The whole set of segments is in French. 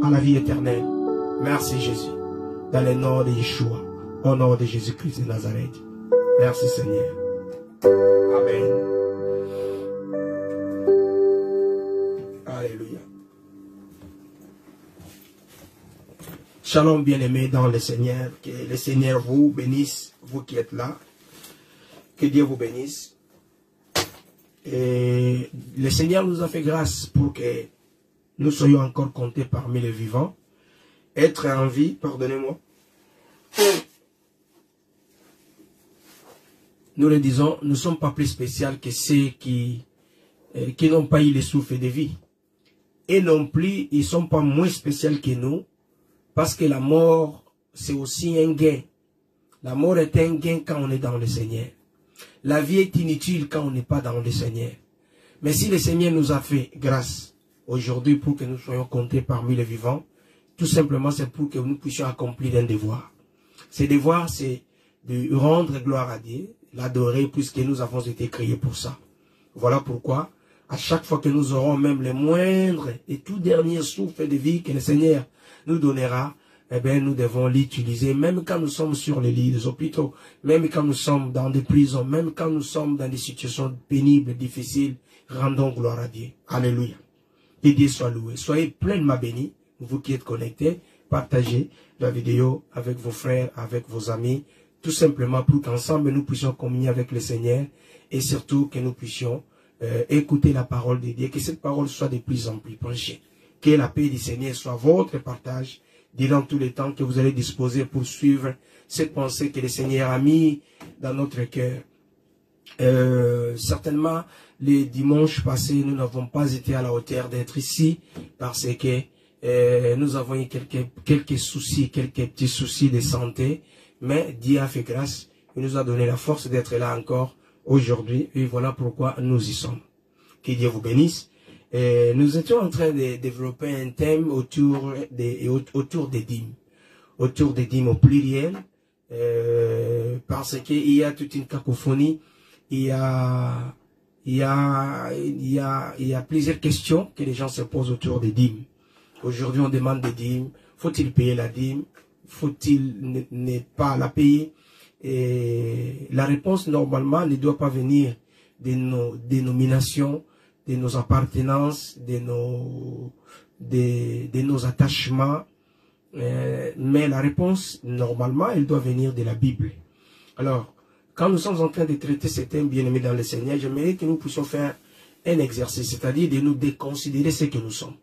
à la vie éternelle. Merci Jésus. Dans le nom de Yeshua, au nom de Jésus-Christ de Nazareth. Merci Seigneur. Amen. Alléluia. Shalom bien-aimés dans le Seigneur. Que le Seigneur vous bénisse, vous qui êtes là. Que Dieu vous bénisse. Et le Seigneur nous a fait grâce pour que nous soyons encore comptés parmi les vivants. Être en vie, pardonnez-moi. Nous le disons, nous ne sommes pas plus spéciaux que ceux qui n'ont pas eu le souffle de vie. Et non plus, ils ne sont pas moins spéciaux que nous, parce que la mort, c'est aussi un gain. La mort est un gain quand on est dans le Seigneur. La vie est inutile quand on n'est pas dans le Seigneur. Mais si le Seigneur nous a fait grâce aujourd'hui pour que nous soyons comptés parmi les vivants, tout simplement c'est pour que nous puissions accomplir un devoir. Ce devoir, c'est de rendre gloire à Dieu, l'adorer, puisque nous avons été créés pour ça. Voilà pourquoi, à chaque fois que nous aurons même les moindres et tout derniers souffles de vie que le Seigneur nous donnera, eh bien, nous devons l'utiliser, même quand nous sommes sur les lits des hôpitaux, même quand nous sommes dans des prisons, même quand nous sommes dans des situations pénibles, difficiles, rendons gloire à Dieu. Alléluia. Que Dieu soit loué. Soyez pleinement bénis, vous qui êtes connectés, partagez la vidéo avec vos frères, avec vos amis, tout simplement pour qu'ensemble nous puissions communier avec le Seigneur et surtout que nous puissions écouter la parole de Dieu, que cette parole soit de plus en plus prêchée. Que la paix du Seigneur soit votre partage durant tous les temps que vous allez disposer pour suivre cette pensée que le Seigneur a mis dans notre cœur. Certainement, les dimanches passés, nous n'avons pas été à la hauteur d'être ici parce que nous avons eu quelques soucis, quelques petits soucis de santé, mais Dieu a fait grâce, il nous a donné la force d'être là encore aujourd'hui et voilà pourquoi nous y sommes. Que Dieu vous bénisse. Nous étions en train de développer un thème autour des dîmes. Autour des dîmes au pluriel. Parce qu'il y a toute une cacophonie. Il y a plusieurs questions que les gens se posent autour des dîmes. Aujourd'hui, on demande des dîmes. Faut-il payer la dîme? Faut-il ne pas la payer? Et la réponse, normalement, ne doit pas venir de nos dénominations, de nos appartenances, de nos attachements. Mais la réponse, normalement, elle doit venir de la Bible. Alors, quand nous sommes en train de traiter ces thèmes bien-aimés dans le Seigneur, j'aimerais que nous puissions faire un exercice, c'est-à-dire de nous déconsidérer ce que nous sommes.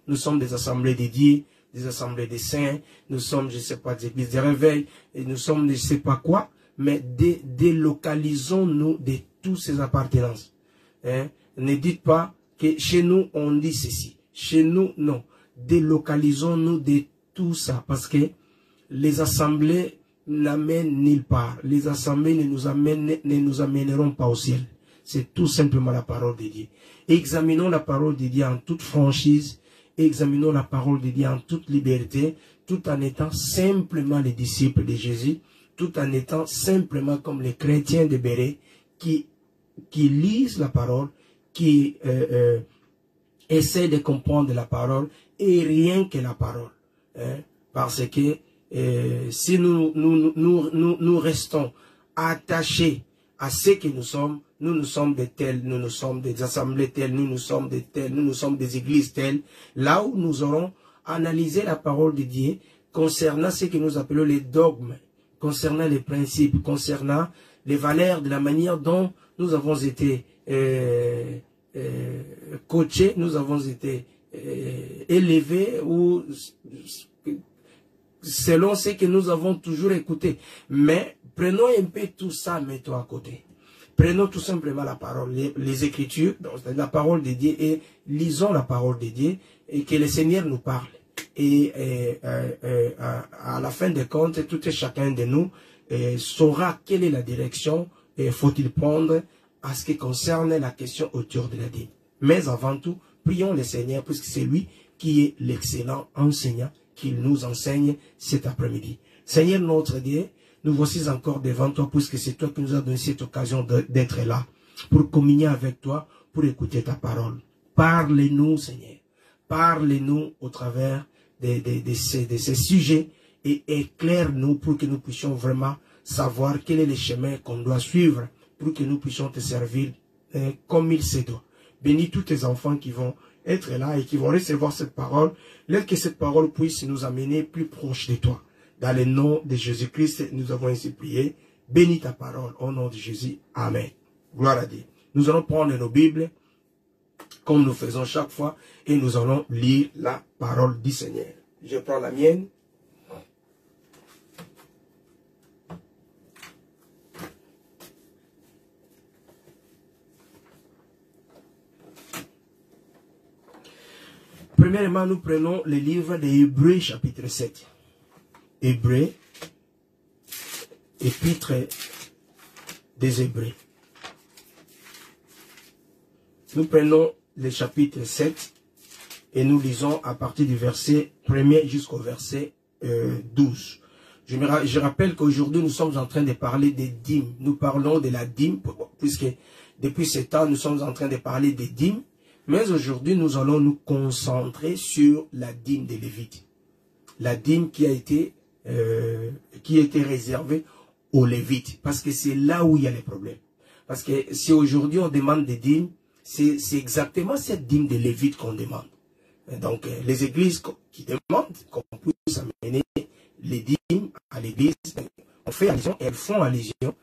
Nous sommes des assemblées dédiées, des assemblées des saints, nous sommes, je ne sais pas, des églises de réveil, et nous sommes je ne sais pas quoi, mais délocalisons-nous de toutes ces appartenances. Hein? Ne dites pas que chez nous, on dit ceci. Chez nous, non. Délocalisons-nous de tout ça. Parce que les assemblées n'amènent nulle part. Les assemblées ne nous amèneront pas au ciel. C'est tout simplement la parole de Dieu. Examinons la parole de Dieu en toute franchise. Examinons la parole de Dieu en toute liberté. Tout en étant simplement les disciples de Jésus. Tout en étant simplement comme les chrétiens de Béret qui lisent la parole, qui essaient de comprendre la parole et rien que la parole. Hein? Parce que si nous restons attachés à ce que nous sommes sommes de tels, nous sommes des assemblées telles, nous sommes de telles, nous sommes des églises telles, là où nous aurons analysé la parole de Dieu concernant ce que nous appelons les dogmes, concernant les principes, concernant les valeurs, de la manière dont nous avons été coachés, nous avons été élevés ou selon ce que nous avons toujours écouté. Mais prenons un peu tout ça, mettons à côté. Prenons tout simplement la parole, les Écritures, donc la parole de Dieu, et lisons la parole de Dieu et que le Seigneur nous parle. Et à la fin des comptes, tout et chacun de nous saura quelle est la direction faut-il prendre à ce qui concerne la question autour de la dîme. Mais avant tout, prions le Seigneur, puisque c'est lui qui est l'excellent enseignant, qu'il nous enseigne cet après-midi. Seigneur notre Dieu, nous voici encore devant toi, puisque c'est toi qui nous as donné cette occasion d'être là, pour communier avec toi, pour écouter ta parole. Parle-nous, Seigneur. Parle-nous au travers de ces sujets et éclaire-nous pour que nous puissions vraiment savoir quel est le chemin qu'on doit suivre pour que nous puissions te servir comme il se doit. Bénis tous tes enfants qui vont être là et qui vont recevoir cette parole, laisse que cette parole puisse nous amener plus proche de toi. Dans le nom de Jésus-Christ, nous avons ainsi prié. Bénis ta parole au nom de Jésus. Amen. Gloire à Dieu. Nous allons prendre nos Bibles, comme nous faisons chaque fois, et nous allons lire la parole du Seigneur. Je prends la mienne. Premièrement, nous prenons le livre des Hébreux, chapitre 7. Hébreux, épître des Hébreux. Nous prenons le chapitre 7 et nous lisons à partir du verset 1er jusqu'au verset 12. Je rappelle qu'aujourd'hui nous sommes en train de parler des dîmes. Nous parlons de la dîme, puisque depuis ce temps nous sommes en train de parler des dîmes. Mais aujourd'hui nous allons nous concentrer sur la dîme des Lévites. La dîme qui a été réservée aux Lévites. Parce que c'est là où il y a les problèmes. Parce que si aujourd'hui on demande des dîmes, c'est exactement cette dîme des Lévites qu'on demande. Donc, les églises qui demandent qu'on puisse amener les dîmes à l'église, on fait allusion, elles font allusion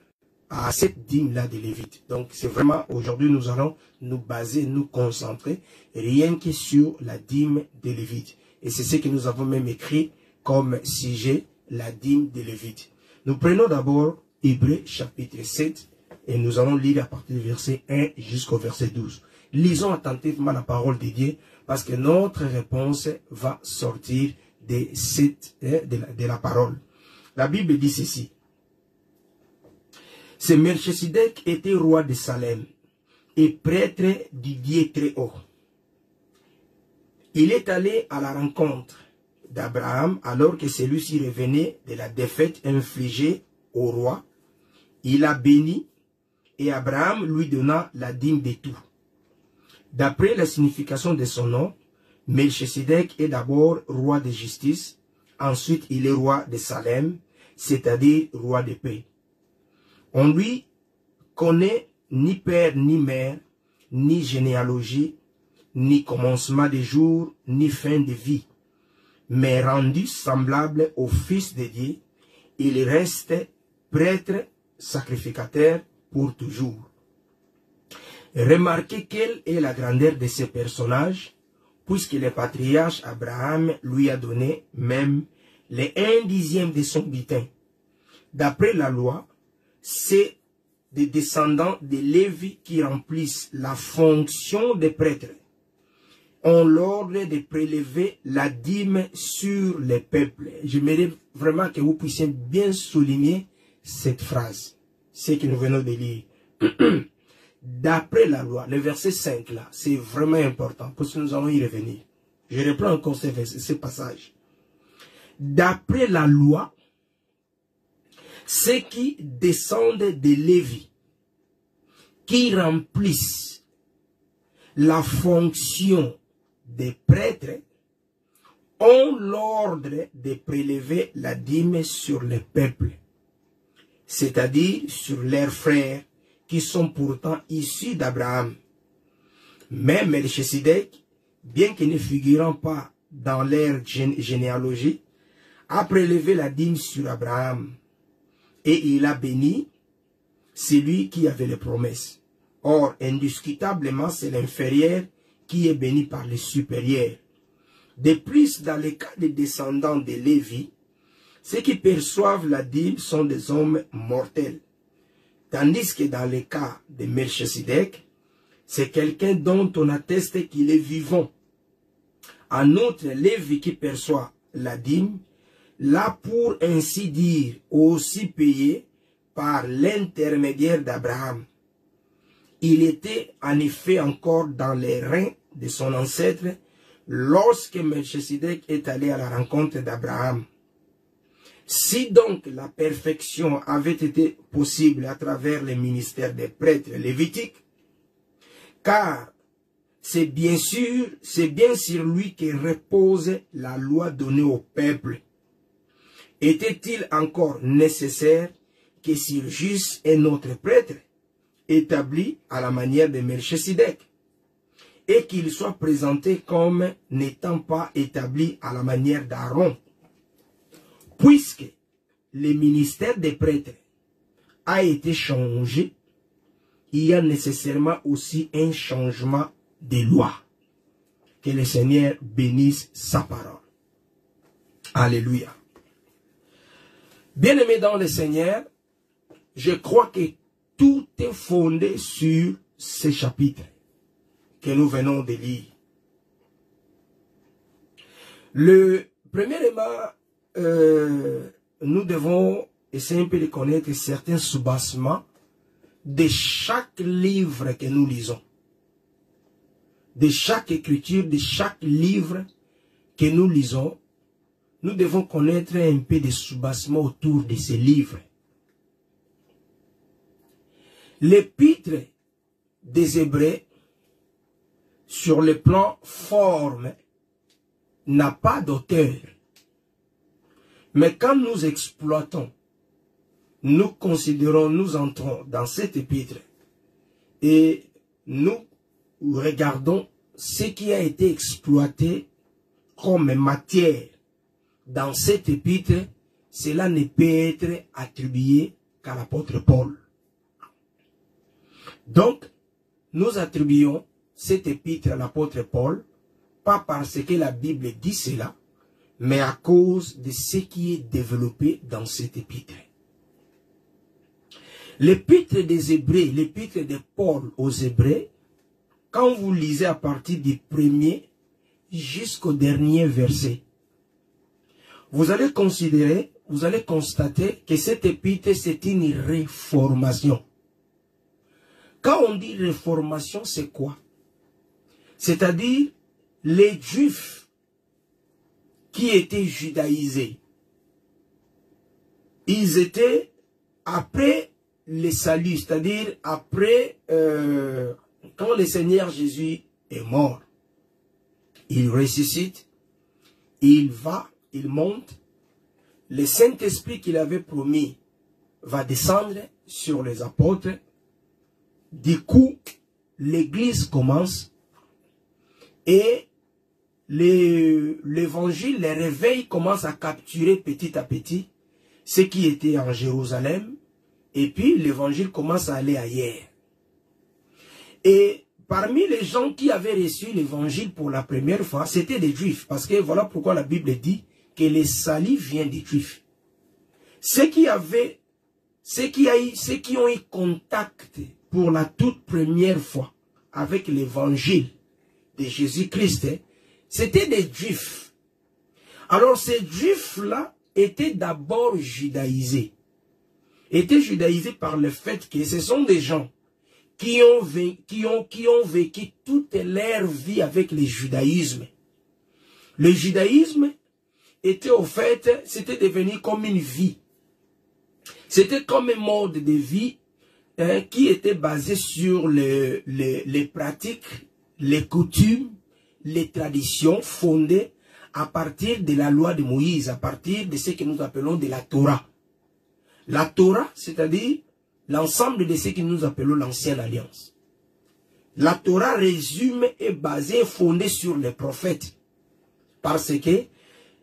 à cette dîme-là des Lévites. Donc, c'est vraiment, aujourd'hui, nous allons nous baser, nous concentrer, rien que sur la dîme des Lévites. Et c'est ce que nous avons même écrit comme sujet, la dîme des Lévites. Nous prenons d'abord Hébreux, chapitre 7, et nous allons lire à partir du verset 1 jusqu'au verset 12. Lisons attentivement la parole de Dieu, parce que notre réponse va sortir de la parole. La Bible dit ceci. Ce Melchisedec était roi de Salem et prêtre du Dieu très haut. Il est allé à la rencontre d'Abraham alors que celui-ci revenait de la défaite infligée au roi. Il a béni et Abraham lui donna la dîme de tout. D'après la signification de son nom, Melchisedec est d'abord roi de justice, ensuite il est roi de Salem, c'est-à-dire roi de paix. On lui connaît ni père ni mère, ni généalogie, ni commencement de jour, ni fin de vie. Mais rendu semblable au Fils de Dieu, il reste prêtre sacrificateur pour toujours. Remarquez quelle est la grandeur de ces personnages, puisque le patriarche Abraham lui a donné même les 1/10 de son butin. D'après la loi, c'est des descendants de Lévi qui remplissent la fonction des prêtres. On l'ordre de prélever la dîme sur les peuples. J'aimerais vraiment que vous puissiez bien souligner cette phrase, ce que nous venons de lire. D'après la loi, le verset 5 là, c'est vraiment important, parce que nous allons y revenir. Je reprends encore ce passage. D'après la loi, ceux qui descendent de Lévi, qui remplissent la fonction des prêtres, ont l'ordre de prélever la dîme sur le peuple, c'est-à-dire sur leurs frères, qui sont pourtant issus d'Abraham. Mais Melchisedec, bien que ne figurant pas dans leur généalogie, a prélevé la dîme sur Abraham. Et il a béni celui qui avait les promesses. Or, indiscutablement, c'est l'inférieur qui est béni par le supérieur. De plus, dans le cas des descendants de Lévi, ceux qui perçoivent la dîme sont des hommes mortels. Tandis que dans le cas de Melchisedec, c'est quelqu'un dont on atteste qu'il est vivant. En outre, Lévi qui perçoit la dîme, l'a pour ainsi dire aussi payé par l'intermédiaire d'Abraham. Il était en effet encore dans les reins de son ancêtre lorsque Melchisedec est allé à la rencontre d'Abraham. Si donc la perfection avait été possible à travers le ministère des prêtres lévitiques, car c'est bien sur lui que repose la loi donnée au peuple. Était-il encore nécessaire que Surgisse est notre prêtre, établi à la manière de Melchisedec, et qu'il soit présenté comme n'étant pas établi à la manière d'Aaron, puisque le ministère des prêtres a été changé, il y a nécessairement aussi un changement de loi. Que le Seigneur bénisse sa parole. Alléluia. Bien-aimés dans le Seigneur, je crois que tout est fondé sur ces chapitres que nous venons de lire. Premièrement, nous devons essayer un peu de connaître certains soubassements de chaque livre que nous lisons. De chaque écriture, de chaque livre que nous lisons, nous devons connaître un peu de soubassements autour de ces livres. L'épître des Hébreux, sur le plan forme, n'a pas d'auteur. Mais quand nous exploitons, nous considérons, nous entrons dans cette épître et nous regardons ce qui a été exploité comme matière dans cette épître, cela ne peut être attribué qu'à l'apôtre Paul. Donc, nous attribuons cette épître à l'apôtre Paul, pas parce que la Bible dit cela, mais à cause de ce qui est développé dans cette épître. L'épître des Hébreux, l'épître de Paul aux Hébreux, quand vous lisez à partir du premier jusqu'au dernier verset, vous allez considérer, vous allez constater que cette épître, c'est une réformation. Quand on dit réformation, c'est quoi? C'est-à-dire les Juifs qui étaient judaïsés. Ils étaient après le salut, c'est-à-dire après quand le Seigneur Jésus est mort. Il ressuscite, il va, il monte. Le Saint-Esprit qu'il avait promis va descendre sur les apôtres. Du coup, l'Église commence et l'évangile, les réveils commencent à capturer petit à petit ce qui était en Jérusalem, et puis l'évangile commence à aller ailleurs. Et parmi les gens qui avaient reçu l'évangile pour la première fois, c'était des Juifs, parce que voilà pourquoi la Bible dit que le salut vient des Juifs. Ceux qui ont eu contact pour la toute première fois avec l'évangile de Jésus-Christ, c'était des Juifs. Alors ces Juifs-là étaient d'abord judaïsés. Étaient judaïsés par le fait que ce sont des gens qui ont vécu toute leur vie avec le judaïsme. Le judaïsme était au fait, c'était devenu comme une vie. C'était comme un mode de vie qui était basé sur les pratiques, les coutumes, les traditions fondées à partir de la loi de Moïse, à partir de ce que nous appelons de la Torah. La Torah, c'est-à-dire l'ensemble de ce que nous appelons l'ancienne alliance. La Torah résume et basée, fondée sur les prophètes. Parce que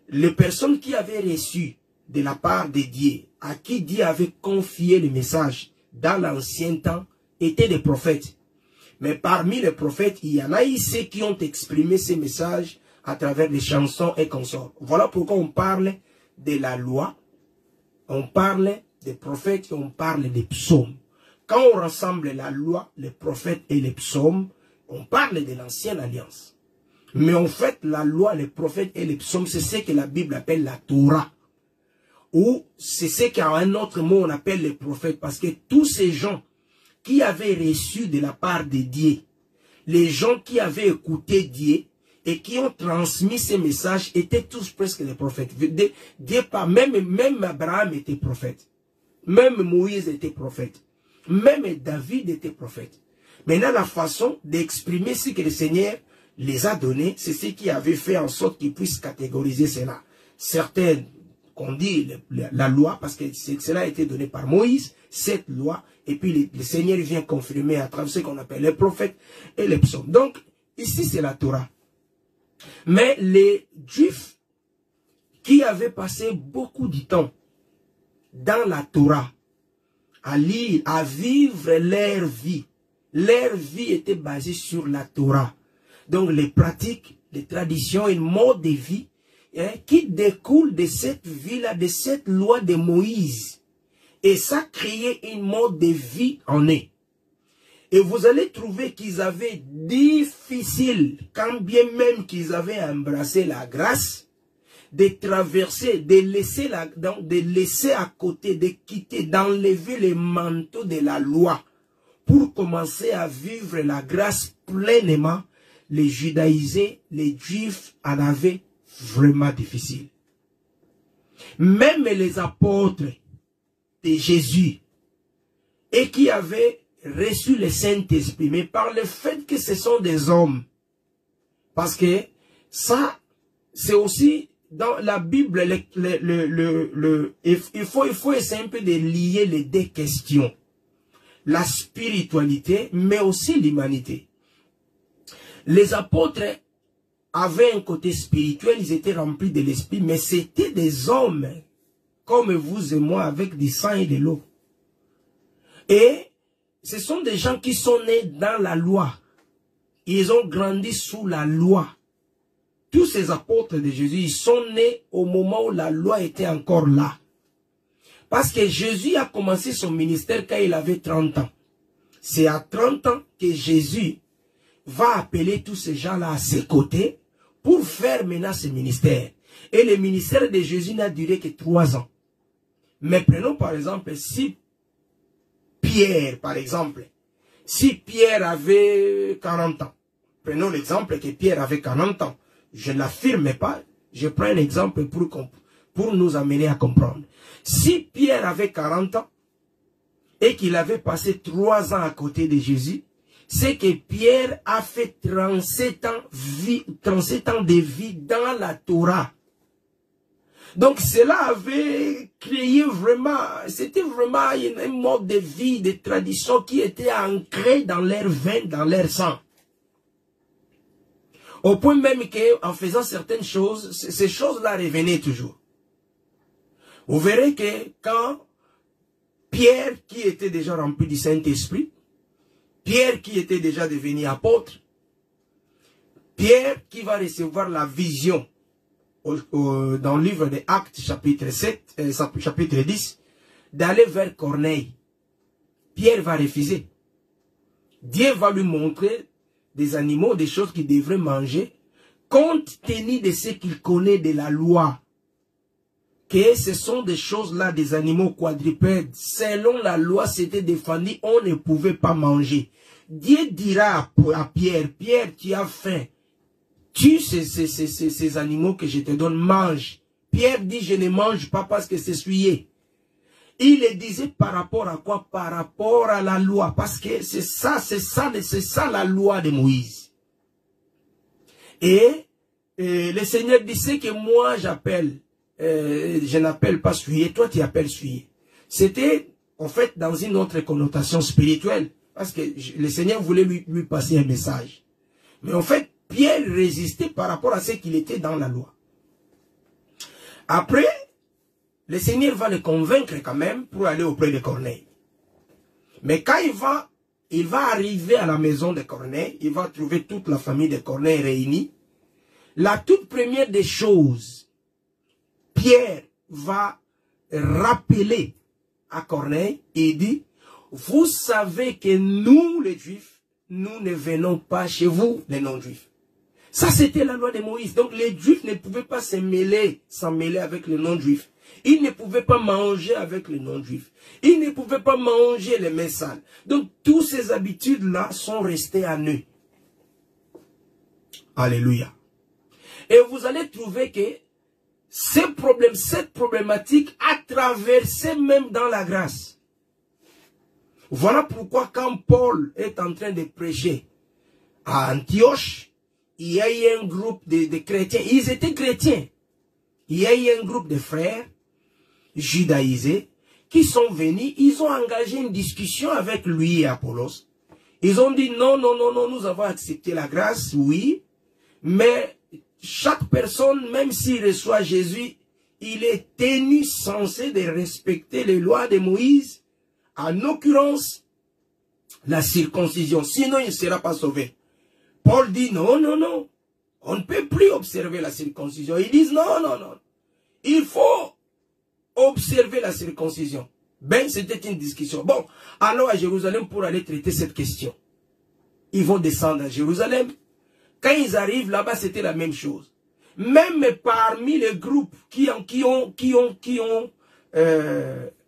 les personnes qui avaient reçu de la part de Dieu, à qui Dieu avait confié le message dans l'ancien temps, étaient des prophètes. Mais parmi les prophètes, il y en a eu ceux qui ont exprimé ces messages à travers les chansons et consorts. Voilà pourquoi on parle de la loi, on parle des prophètes et on parle des psaumes. Quand on rassemble la loi, les prophètes et les psaumes, on parle de l'ancienne alliance. Mais en fait, la loi, les prophètes et les psaumes, c'est ce que la Bible appelle la Torah. Ou c'est ce qu'en un autre mot on appelle les prophètes. Parce que tous ces gens qui avaient reçu de la part de Dieu, les gens qui avaient écouté Dieu et qui ont transmis ces messages étaient tous presque des prophètes. Même Abraham était prophète. Même Moïse était prophète. Même David était prophète. Maintenant, la façon d'exprimer ce que le Seigneur les a donnés, c'est ce qui avait fait en sorte qu'ils puissent catégoriser cela. Certaines, qu'on dit la loi, parce que cela a été donné par Moïse, cette loi, et puis le Seigneur vient confirmer à travers ce qu'on appelle les prophètes et les psaumes. Donc, ici c'est la Torah. Mais les Juifs qui avaient passé beaucoup de temps dans la Torah, à lire, à vivre leur vie était basée sur la Torah. Donc les pratiques, les traditions et le mode de vie qui découlent de cette vie-là, de cette loi de Moïse. Et ça créait une mode de vie en eux. Et vous allez trouver qu'ils avaient difficile, quand bien même qu'ils avaient embrassé la grâce, de traverser, de laisser à côté, de quitter, d'enlever les manteaux de la loi pour commencer à vivre la grâce pleinement. Les judaïsés, les juifs en avaient vraiment difficile. Même les apôtres de Jésus et qui avaient reçu le Saint-Esprit, mais par le fait que ce sont des hommes, parce que ça, c'est aussi dans la Bible, il faut essayer un peu de lier les deux questions. La spiritualité, mais aussi l'humanité. Les apôtres avaient un côté spirituel, ils étaient remplis de l'esprit, mais c'était des hommes, comme vous et moi, avec du sang et de l'eau. Et ce sont des gens qui sont nés dans la loi. Ils ont grandi sous la loi. Tous ces apôtres de Jésus, ils sont nés au moment où la loi était encore là. Parce que Jésus a commencé son ministère quand il avait 30 ans. C'est à 30 ans que Jésus va appeler tous ces gens-là à ses côtés pour faire maintenant ce ministère. Et le ministère de Jésus n'a duré que 3 ans. Mais prenons par exemple, si Pierre, par exemple, si Pierre avait 40 ans, prenons l'exemple que Pierre avait 40 ans, je ne l'affirme pas, je prends un exemple pour nous amener à comprendre. Si Pierre avait 40 ans et qu'il avait passé 3 ans à côté de Jésus, c'est que Pierre a fait 37 ans de vie dans la Torah. Donc cela avait créé vraiment, c'était vraiment un mode de vie, de tradition qui était ancré dans leur veine, dans leur sang. Au point même qu'en faisant certaines choses, ces choses-là revenaient toujours. Vous verrez que quand Pierre, qui était déjà rempli du Saint-Esprit, Pierre qui était déjà devenu apôtre, Pierre qui va recevoir la vision dans le livre des Actes, chapitre 10, d'aller vers Corneille. Pierre va refuser. Dieu va lui montrer des animaux, des choses qu'il devrait manger, compte tenu de ce qu'il connaît de la loi. Que ce sont des choses-là, des animaux quadrupèdes. Selon la loi, c'était défendu, on ne pouvait pas manger. Dieu dira à Pierre, Pierre, tu as faim. Tue ces animaux que je te donne, mange. Pierre dit, je ne mange pas parce que c'est souillé. Il le disait par rapport à quoi? Par rapport à la loi. Parce que c'est ça la loi de Moïse. Et le Seigneur disait que moi j'appelle, je n'appelle pas souillé, toi tu appelles souillé. C'était en fait dans une autre connotation spirituelle. Parce que le Seigneur voulait lui passer un message. Mais en fait, Pierre résistait par rapport à ce qu'il était dans la loi. Après, le Seigneur va le convaincre quand même pour aller auprès de Corneille. Mais quand il va arriver à la maison de Corneille, il va trouver toute la famille de Corneille réunie. La toute première des choses, Pierre va rappeler à Corneille et dit, vous savez que nous, les Juifs, nous ne venons pas chez vous, les non-Juifs. Ça, c'était la loi de Moïse. Donc, les Juifs ne pouvaient pas s'en mêler avec les non-Juifs. Ils ne pouvaient pas manger avec les non-Juifs. Ils ne pouvaient pas manger les mains sales. Donc, toutes ces habitudes-là sont restées à eux. Alléluia. Et vous allez trouver que cette problématique a traversé même dans la grâce. Voilà pourquoi quand Paul est en train de prêcher à Antioche, il y a eu un groupe de chrétiens. Ils étaient chrétiens. Il y a eu un groupe de frères judaïsés qui sont venus. Ils ont engagé une discussion avec lui et Apollos. Ils ont dit non, non, non, non, nous avons accepté la grâce, oui. Mais chaque personne, même s'il reçoit Jésus, il est tenu censé de respecter les lois de Moïse. En l'occurrence, la circoncision. Sinon, il ne sera pas sauvé. Paul dit non, non, non. On ne peut plus observer la circoncision. Ils disent non, non, non. Il faut observer la circoncision. Ben, c'était une discussion. Bon, allons à Jérusalem pour aller traiter cette question. Ils vont descendre à Jérusalem. Quand ils arrivent là-bas, c'était la même chose. Même parmi les groupes qui ont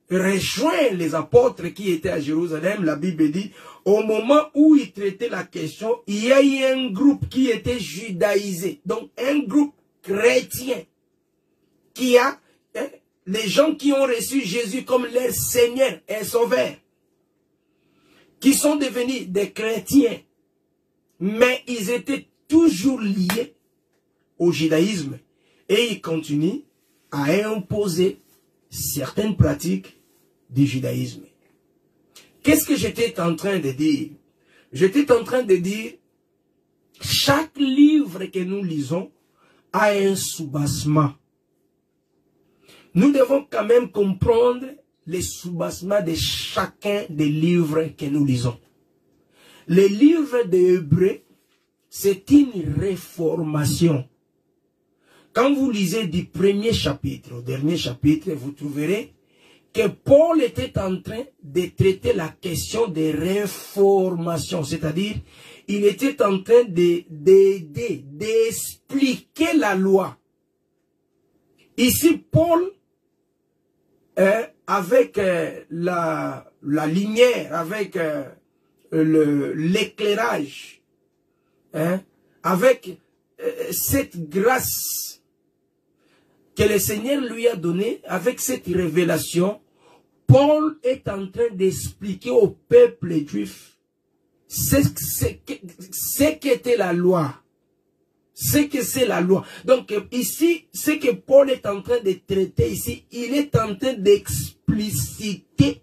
rejoint les apôtres qui étaient à Jérusalem, la Bible dit, au moment où ils traitaient la question, il y a eu un groupe qui était judaïsé. Donc, un groupe chrétien qui a les gens qui ont reçu Jésus comme leur Seigneur et Sauveur, qui sont devenus des chrétiens, mais ils étaient toujours liés au judaïsme et ils continuent à imposer certaines pratiques du judaïsme. Qu'est-ce que j'étais en train de dire? J'étais en train de dire, chaque livre que nous lisons a un soubassement. Nous devons quand même comprendre les soubassements de chacun des livres que nous lisons. Le livre des Hébreux, c'est une réformation. Quand vous lisez du premier chapitre au dernier chapitre, vous trouverez que Paul était en train de traiter la question des réformations. C'est-à-dire, il était en train d'expliquer la loi. Ici, Paul, avec la lumière, avec l'éclairage, avec cette grâce que le Seigneur lui a donnée, avec cette révélation, Paul est en train d'expliquer au peuple juif ce qu'était la loi. Ce que c'est la loi. Donc ici, ce que Paul est en train de traiter ici, il est en train d'expliciter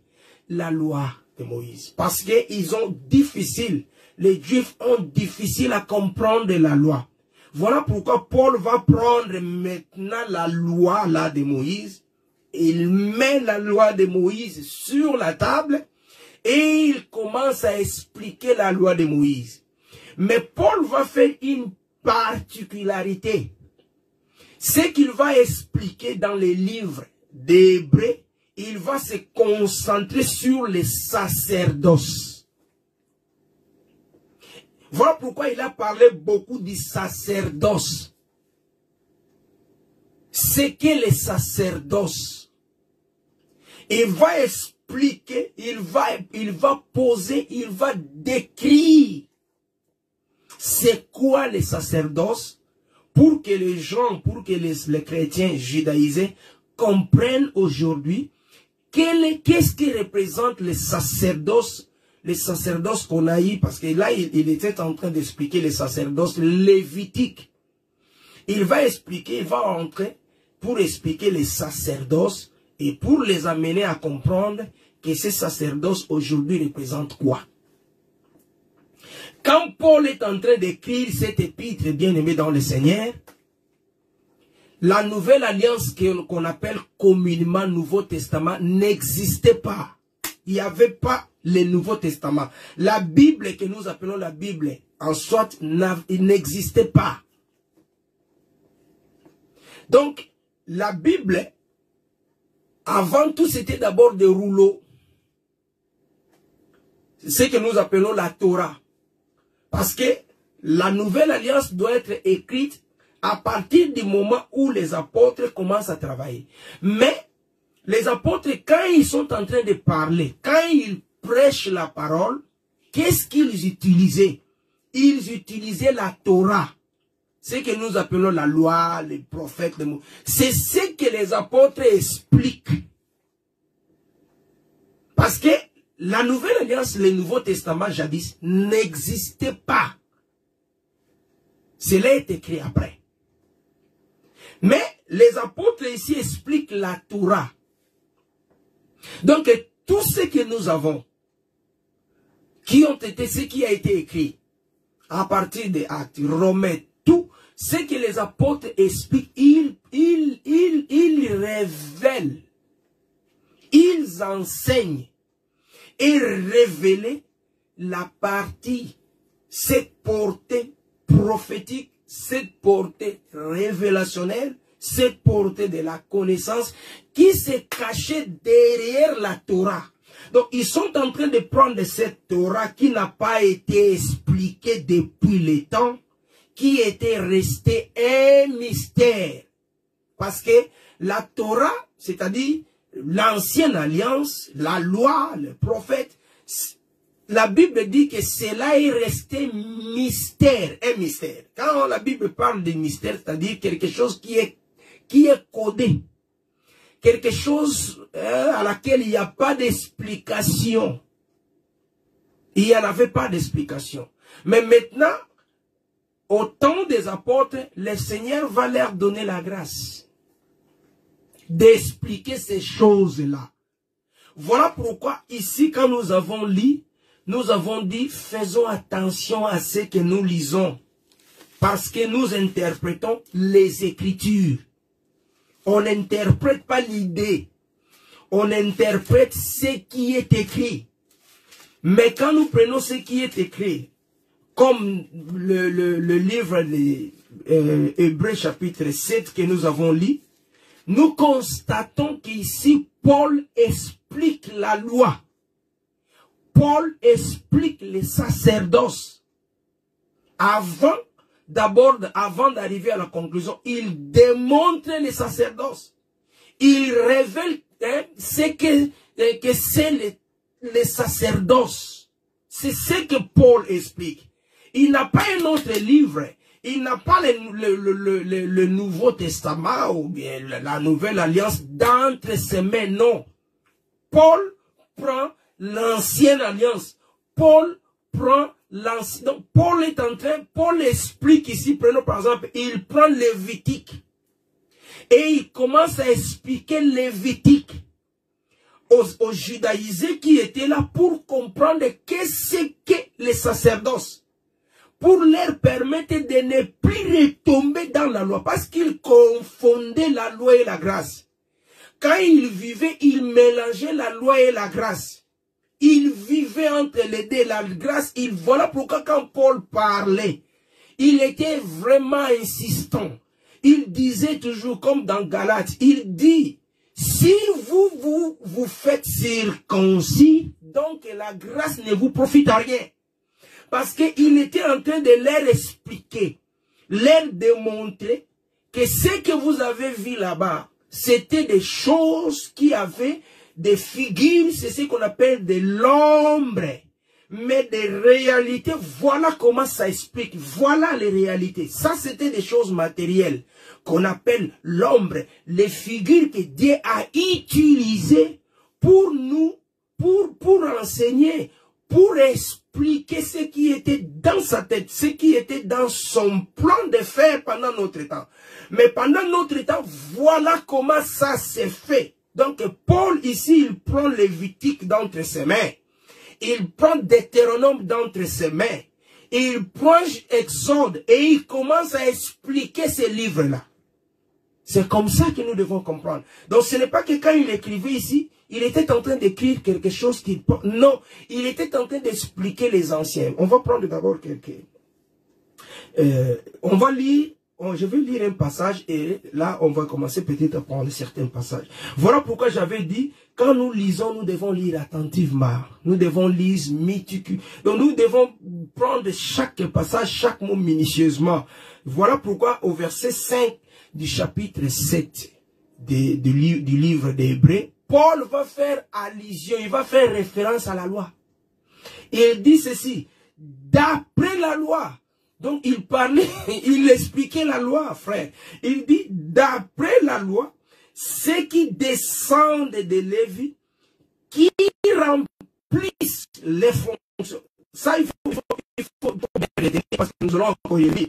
la loi de Moïse. Parce qu'ils ont difficile, les Juifs ont difficile à comprendre la loi. Voilà pourquoi Paul va prendre maintenant la loi là de Moïse. Il met la loi de Moïse sur la table et il commence à expliquer la loi de Moïse. Mais Paul va faire une particularité. Ce qu'il va expliquer dans les livres d'Hébreux, il va se concentrer sur les sacerdoces. Voilà pourquoi il a parlé beaucoup du sacerdoce. C'est que les sacerdoces. Il va expliquer, il va poser, il va décrire c'est quoi les sacerdoces pour que les gens, pour que les chrétiens judaïsés comprennent aujourd'hui qu'est-ce qui représente les sacerdoces qu'on a eu, parce que là, il était en train d'expliquer les sacerdoces lévitiques. Il va expliquer, il va entrer pour expliquer les sacerdoces et pour les amener à comprendre que ces sacerdoces aujourd'hui représentent quoi. Quand Paul est en train d'écrire cette épître bien-aimée dans le Seigneur, la nouvelle alliance qu'on appelle communément Nouveau Testament n'existait pas. Il n'y avait pas le Nouveau Testament. La Bible que nous appelons la Bible, en soit, il n'existait pas. Donc, la Bible, avant tout, c'était d'abord des rouleaux. C'est ce que nous appelons la Torah. Parce que la nouvelle alliance doit être écrite à partir du moment où les apôtres commencent à travailler. Mais les apôtres, quand ils sont en train de parler, quand ils prêchent la parole, qu'est-ce qu'ils utilisaient? Ils utilisaient la Torah. Ce que nous appelons la loi, les prophètes. C'est ce que les apôtres expliquent. Parce que la Nouvelle Alliance, le Nouveau Testament jadis, n'existait pas. Cela est écrit après. Mais les apôtres ici expliquent la Torah. Donc, tout ce que nous avons, ce qui a été écrit, à partir des Actes, Romains, tout ce que les apôtres expliquent, ils révèlent, ils enseignent et révèlent la partie, cette portée prophétique, cette portée révélationnelle, cette portée de la connaissance qui s'est cachée derrière la Torah. Donc, ils sont en train de prendre cette Torah qui n'a pas été expliquée depuis le temps, qui était restée un mystère. Parce que la Torah, c'est-à-dire l'ancienne alliance, la loi, le prophète, la Bible dit que cela est resté mystère, un mystère. Quand la Bible parle de mystère, c'est-à-dire quelque chose qui est codé. Quelque chose à laquelle il n'y a pas d'explication. Il n'y en avait pas d'explication. Mais maintenant, au temps des apôtres, le Seigneur va leur donner la grâce d'expliquer ces choses-là. Voilà pourquoi ici, quand nous avons lu, nous avons dit, faisons attention à ce que nous lisons. Parce que nous interprétons les Écritures. On n'interprète pas l'idée. On interprète ce qui est écrit. Mais quand nous prenons ce qui est écrit, comme le livre de Hébreux chapitre 7 que nous avons lu, nous constatons qu'ici, Paul explique la loi. Paul explique les sacerdoces. D'abord, avant d'arriver à la conclusion, il démontre les sacerdoces. Il révèle ce que c'est les sacerdoces. C'est ce que Paul explique. Il n'a pas un autre livre. Il n'a pas le Nouveau Testament ou bien la Nouvelle Alliance d'entre ses mains. Non. Paul prend l'Ancienne Alliance. Paul prend l'ancien. Donc, Paul explique ici, prenons par exemple, il prend Lévitique. Et il commence à expliquer Lévitique aux judaïsés qui étaient là pour comprendre qu'est-ce que les sacerdoces. Pour leur permettre de ne plus retomber dans la loi. Parce qu'ils confondaient la loi et la grâce. Quand ils vivaient, ils mélangeaient la loi et la grâce. Ils vivaient entre les deux, la grâce. Voilà pourquoi quand Paul parlait, il était vraiment insistant. Il disait toujours, comme dans Galates, il dit, si vous faites circoncis, donc la grâce ne vous profite à rien. Parce qu'il était en train de leur expliquer, leur démontrer que ce que vous avez vu là-bas, c'était des choses qui avaient des figures, c'est ce qu'on appelle de l'ombre. Mais des réalités, voilà comment ça explique. Voilà les réalités. Ça, c'était des choses matérielles qu'on appelle l'ombre. Les figures que Dieu a utilisées pour nous, pour enseigner, pour expliquer ce qui était dans sa tête, ce qui était dans son plan de faire pendant notre temps. Mais pendant notre temps, voilà comment ça s'est fait. Donc, Paul, ici, il prend Lévitique d'entre ses mains. Il prend Deutéronome d'entre ses mains. Il prend Exode et il commence à expliquer ces livres-là. C'est comme ça que nous devons comprendre. Donc, ce n'est pas que quand il écrivait ici, il était en train d'écrire quelque chose qui... Non, il était en train d'expliquer les anciens. On va prendre d'abord quelques... on va lire... Je vais lire un passage et là, on va commencer peut-être à prendre certains passages. Voilà pourquoi j'avais dit, quand nous lisons, nous devons lire attentivement. Nous devons lire méticuleusement. Donc, nous devons prendre chaque passage, chaque mot minutieusement. Voilà pourquoi au verset 5 du chapitre 7 du livre des Hébreux, Paul va faire allusion, il va faire référence à la loi. Il dit ceci, d'après la loi. Donc il parlait, il expliquait la loi, frère. Il dit, d'après la loi, ceux qui descendent de Lévi, qui remplissent les fonctions. Ça, il faut bien retenir parce que nous allons encore y lire.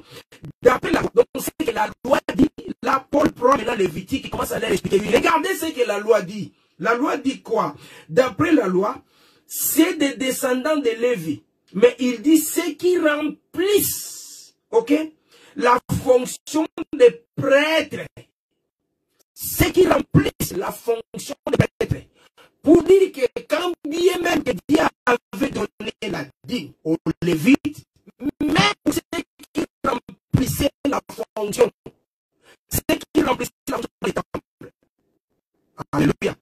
D'après la loi, donc c'est que la loi dit, là, Paul prend maintenant Lévitique qui commence à leur expliquer. Regardez ce que la loi dit. La loi dit quoi? D'après la loi, c'est des descendants de Lévi. Mais il dit ceux qui remplissent, ok, la fonction de prêtre. Ceux qui remplissent la fonction de prêtre. Pour dire que quand bien même que Dieu avait donné la dîme aux Lévites, même ceux qui remplissaient la fonction, ceux qui remplissaient la fonction des temples. Alléluia.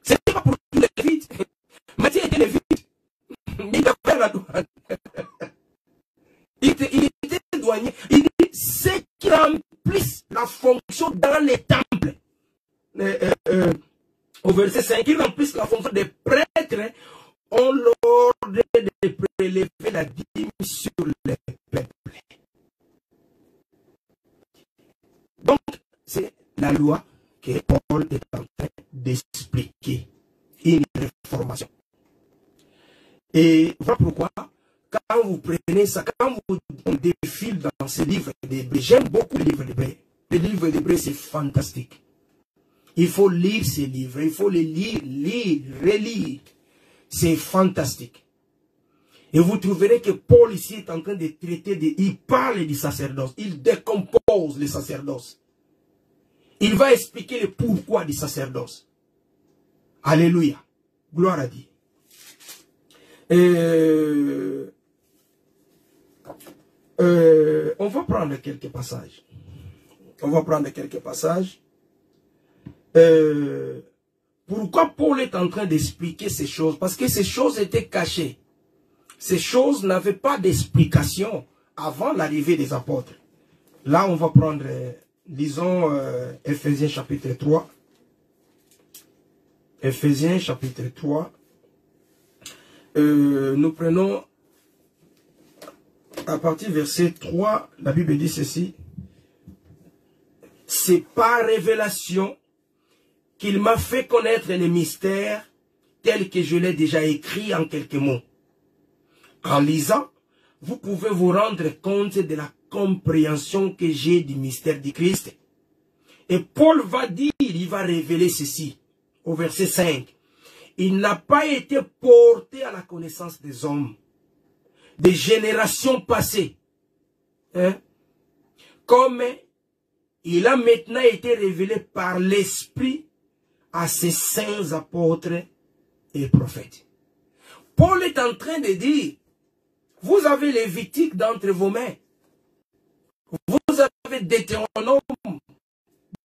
Ce n'était pas pour tous les Lévites. Matthieu était Lévite. Il avait la douane. Il était douanier. Il dit ceux qui remplissent la fonction dans les temples. Au verset 5, ils remplissent la fonction des prêtres, ont l'ordre de prélever la dîme sur les peuples. Donc, c'est la loi que Paul est en train d'expliquer. Une réformation. Et voilà pourquoi, quand vous prenez ça, quand on défile dans ce livre d'Hébreux, j'aime beaucoup les livres d'Hébreux. Les livres d'Hébreux, c'est fantastique. Il faut lire ces livres, il faut les lire, relire. C'est fantastique. Et vous trouverez que Paul ici est en train de traiter, il parle du sacerdoce, il décompose le sacerdoce. Il va expliquer le pourquoi du sacerdoce. Alléluia. Gloire à Dieu. On va prendre quelques passages. On va prendre quelques passages. Pourquoi Paul est en train d'expliquer ces choses? Parce que ces choses étaient cachées. Ces choses n'avaient pas d'explication avant l'arrivée des apôtres. Là, on va prendre, disons, Ephésiens chapitre 3. Ephésiens chapitre 3. Nous prenons à partir du verset 3, la Bible dit ceci. C'est par révélation qu'il m'a fait connaître les mystères tels que je l'ai déjà écrit en quelques mots. En lisant, vous pouvez vous rendre compte de la compréhension que j'ai du mystère du Christ. Et Paul va dire, il va révéler ceci au verset 5. Il n'a pas été porté à la connaissance des hommes, des générations passées, hein, comme il a maintenant été révélé par l'Esprit à ses saints apôtres et prophètes. Paul est en train de dire, vous avez Lévitique d'entre vos mains, vous avez Deutéronome,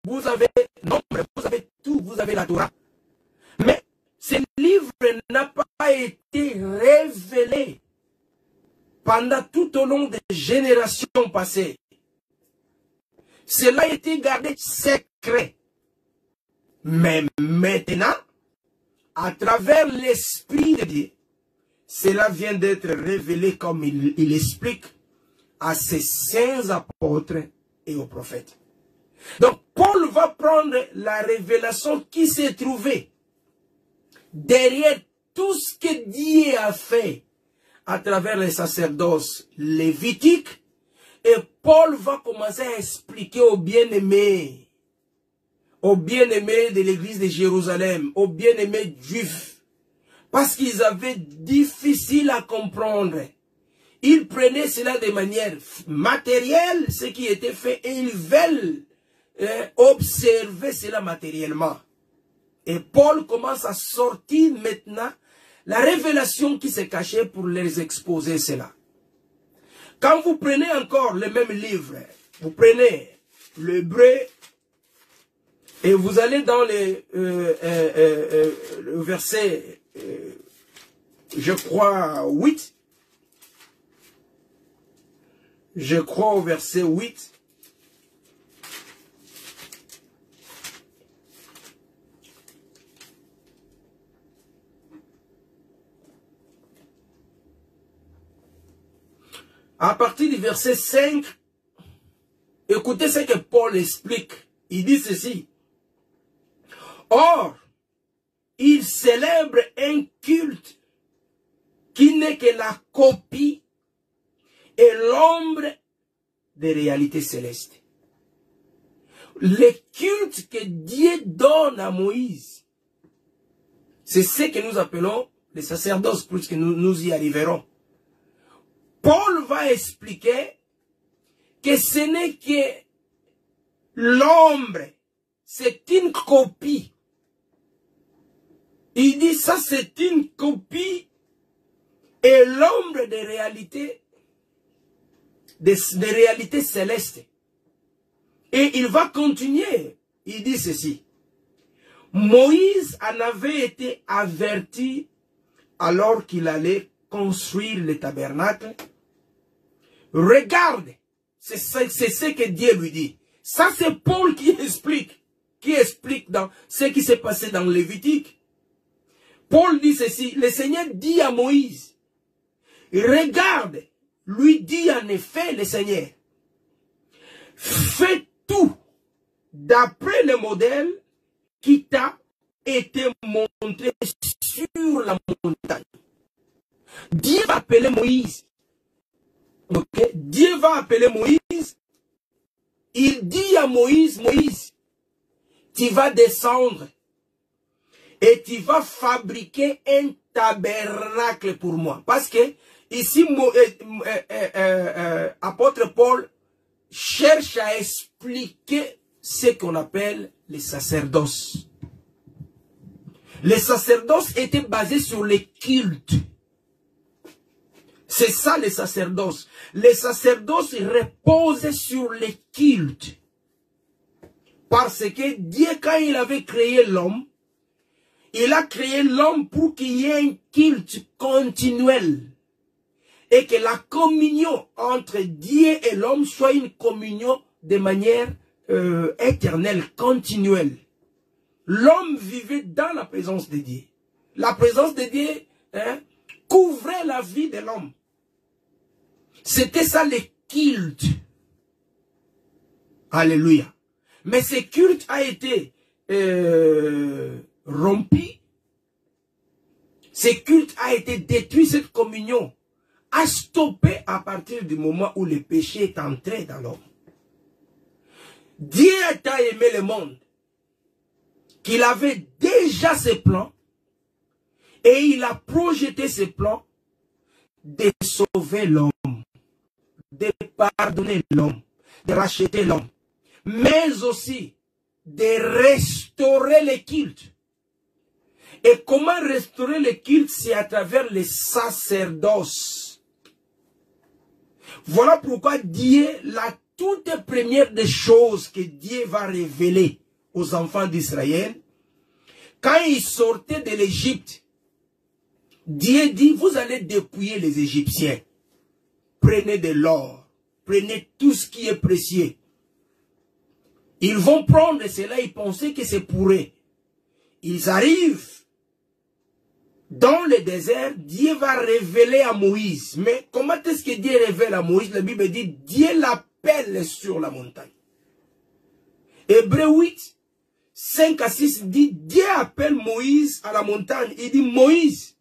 vous avez Nombre, vous avez tout, vous avez la Torah. Mais ce livre n'a pas été révélé pendant tout au long des générations passées. Cela a été gardé secret. Mais maintenant, à travers l'Esprit de Dieu, cela vient d'être révélé comme il explique à ses saints apôtres et aux prophètes. Donc, Paul va prendre la révélation qui s'est trouvée derrière tout ce que Dieu a fait à travers les sacerdoces lévitiques, et Paul va commencer à expliquer aux bien-aimés de l'église de Jérusalem, aux bien-aimés juifs, parce qu'ils avaient difficile à comprendre. Ils prenaient cela de manière matérielle, ce qui était fait, et ils veulent observer cela matériellement. Et Paul commence à sortir maintenant la révélation qui s'est cachée pour les exposer cela. Quand vous prenez encore le même livre, vous prenez l'Hébreu et vous allez dans le verset, je crois, 8. Je crois au verset 8. À partir du verset 5, écoutez ce que Paul explique. Il dit ceci. Or, il célèbre un culte qui n'est que la copie et l'ombre des réalités célestes. Le culte que Dieu donne à Moïse, c'est ce que nous appelons les sacerdoces, puisque nous y arriverons. Paul va expliquer que ce n'est que l'ombre, c'est une copie. Il dit ça, c'est une copie et l'ombre des réalités, des réalités célestes. Et il va continuer. Il dit ceci. Moïse en avait été averti alors qu'il allait construire le tabernacle. Regarde, c'est ce que Dieu lui dit. Ça, c'est Paul qui explique dans ce qui s'est passé dans Lévitique. Paul dit ceci, le Seigneur dit à Moïse, regarde, lui dit en effet le Seigneur, fais tout d'après le modèle qui t'a été montré sur la montagne. Dieu va appeler Moïse. Okay? Dieu va appeler Moïse. Il dit à Moïse, Moïse, tu vas descendre et tu vas fabriquer un tabernacle pour moi. Parce que ici, apôtre Paul cherche à expliquer ce qu'on appelle les sacerdoces. Les sacerdoces étaient basés sur les cultes. C'est ça les sacerdoces. Les sacerdoces reposent sur les cultes. Parce que Dieu, quand il avait créé l'homme, il a créé l'homme pour qu'il y ait un culte continuel. Et que la communion entre Dieu et l'homme soit une communion de manière éternelle, continuelle. L'homme vivait dans la présence de Dieu. La présence de Dieu couvrait la vie de l'homme. C'était ça le culte. Alléluia. Mais ce culte a été rompu. Ce culte a été détruit, cette communion a stoppé à partir du moment où le péché est entré dans l'homme. Dieu a aimé le monde, qu'il avait déjà ses plans, et il a projeté ses plans de sauver l'homme, de pardonner l'homme, de racheter l'homme, mais aussi de restaurer le culte. Et comment restaurer le culte? C'est à travers les sacerdoces. Voilà pourquoi Dieu, la toute première des choses que Dieu va révéler aux enfants d'Israël, quand ils sortaient de l'Égypte, Dieu dit, vous allez dépouiller les Égyptiens. Prenez de l'or, prenez tout ce qui est précieux. Ils vont prendre cela, ils pensaient que c'est pour eux. Ils arrivent dans le désert, Dieu va révéler à Moïse. Mais comment est-ce que Dieu révèle à Moïse? La Bible dit, Dieu l'appelle sur la montagne. Hébreux 8, 5 à 6 dit, Dieu appelle Moïse à la montagne. Il dit, Moïse.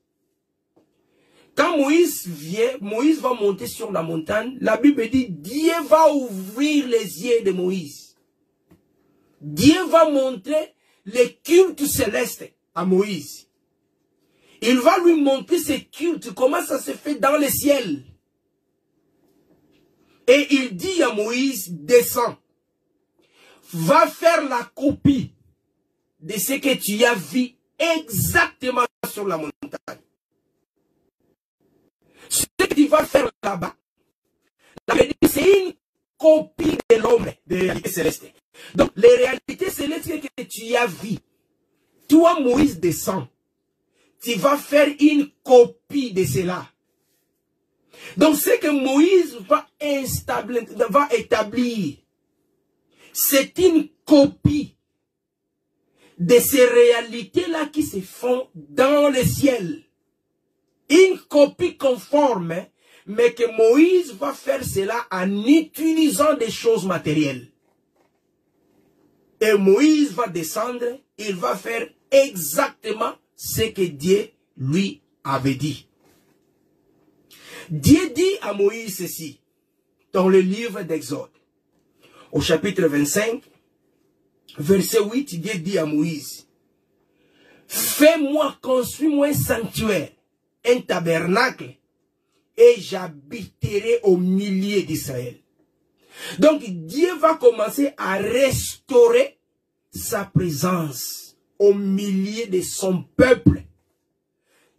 Quand Moïse vient, Moïse va monter sur la montagne. La Bible dit, Dieu va ouvrir les yeux de Moïse. Dieu va montrer le culte céleste à Moïse. Il va lui montrer ce culte, comment ça se fait dans le ciel. Et il dit à Moïse, descends, va faire la copie de ce que tu as vu exactement sur la montagne. Ce que tu vas faire là-bas, c'est une copie de l'homme, des réalités célestes. Donc, les réalités célestes que tu as vues, toi, Moïse, descends. Tu vas faire une copie de cela. Donc, ce que Moïse va établir, c'est une copie de ces réalités-là qui se font dans le ciel. Une copie conforme, mais que Moïse va faire cela en utilisant des choses matérielles. Et Moïse va descendre, il va faire exactement ce que Dieu lui avait dit. Dieu dit à Moïse ceci, dans le livre d'Exode, au chapitre 25, verset 8, Dieu dit à Moïse, fais-moi, construis-moi un sanctuaire, un tabernacle, et j'habiterai au milieu d'Israël. Donc Dieu va commencer à restaurer sa présence au milieu de son peuple.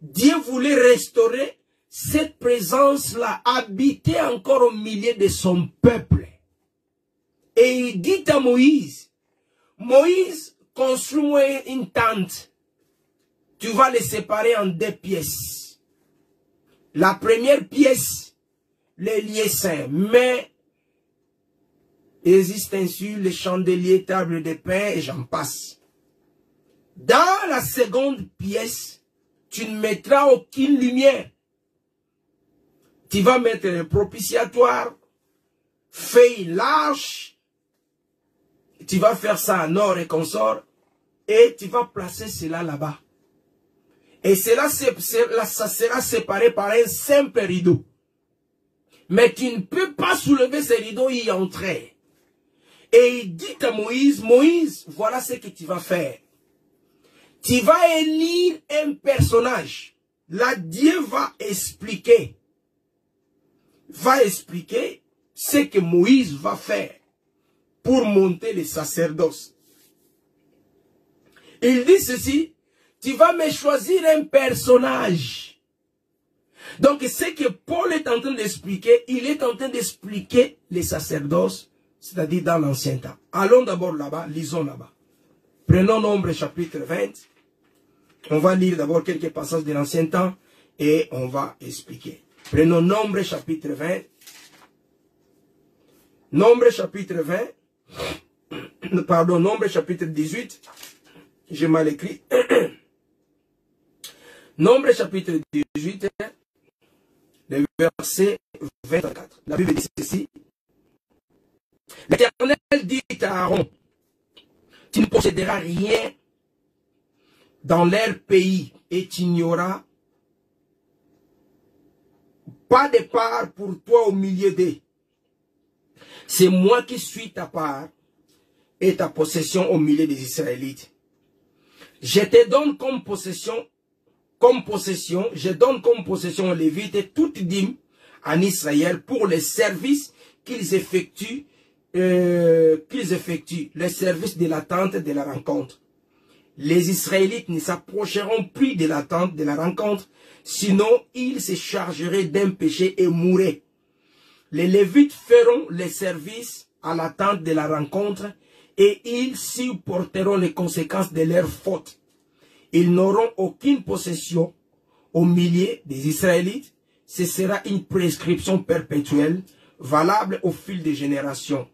Dieu voulait restaurer cette présence-là, habiter encore au milieu de son peuple. Et il dit à Moïse, Moïse, construis-moi une tente. Tu vas les séparer en 2 pièces. La première pièce, les lieux saints, mais les ustensiles, les chandeliers, tables de pain, et j'en passe. Dans la seconde pièce, tu ne mettras aucune lumière. Tu vas mettre le propitiatoire, feuilles larges, tu vas faire ça en or et consort, et tu vas placer cela là-bas. Et cela, ça sera séparé par un simple rideau. Mais tu ne peux pas soulever ce rideau et y entrer. Et il dit à Moïse, Moïse, voilà ce que tu vas faire. Tu vas élire un personnage. Là, Dieu va expliquer ce que Moïse va faire pour monter le sacerdoce. Il dit ceci, tu vas me choisir un personnage. Donc, ce que Paul est en train d'expliquer, il est en train d'expliquer les sacerdoces, c'est-à-dire dans l'ancien temps. Allons d'abord là-bas, lisons là-bas. Prenons Nombre chapitre 20. On va lire d'abord quelques passages de l'ancien temps et on va expliquer. Prenons Nombre chapitre 20. Nombre chapitre 20. Pardon, Nombre chapitre 18. J'ai mal écrit. Nombre chapitre 18, le verset 24. La Bible dit ceci. L'Éternel dit à Aaron, tu ne posséderas rien dans leur pays et tu n'y auras pas de part pour toi au milieu d'eux. C'est moi qui suis ta part et ta possession au milieu des Israélites. Je te donne comme possession, je donne comme possession aux Lévites toute dîme en Israël pour les services qu'ils effectuent, les services de la tente de la rencontre. Les Israélites ne s'approcheront plus de la tente de la rencontre, sinon ils se chargeraient d'un péché et mourraient. Les Lévites feront les services à la tente de la rencontre et ils supporteront les conséquences de leurs fautes. Ils n'auront aucune possession au milieu des Israélites. Ce sera une prescription perpétuelle, valable au fil des générations.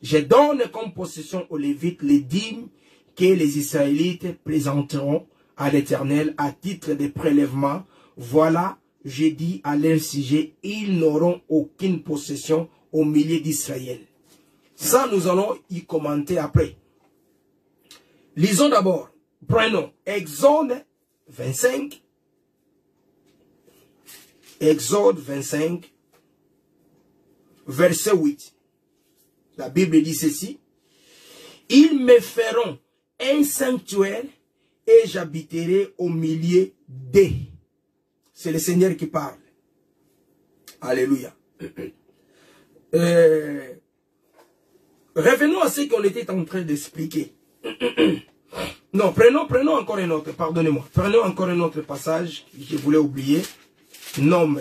Je donne comme possession aux Lévites les dîmes que les Israélites présenteront à l'Éternel à titre de prélèvement. Voilà, j'ai dit à leur sujet, ils n'auront aucune possession au milieu d'Israël. Ça, nous allons y commenter après. Lisons d'abord. Prenons Exode 25. Exode 25, verset 8. La Bible dit ceci. Ils me feront un sanctuaire et j'habiterai au milieu d'eux. C'est le Seigneur qui parle. Alléluia. Revenons à ce qu'on était en train d'expliquer. Non, prenons encore un autre, pardonnez-moi. Prenons encore un autre passage que je voulais oublier. Nombre,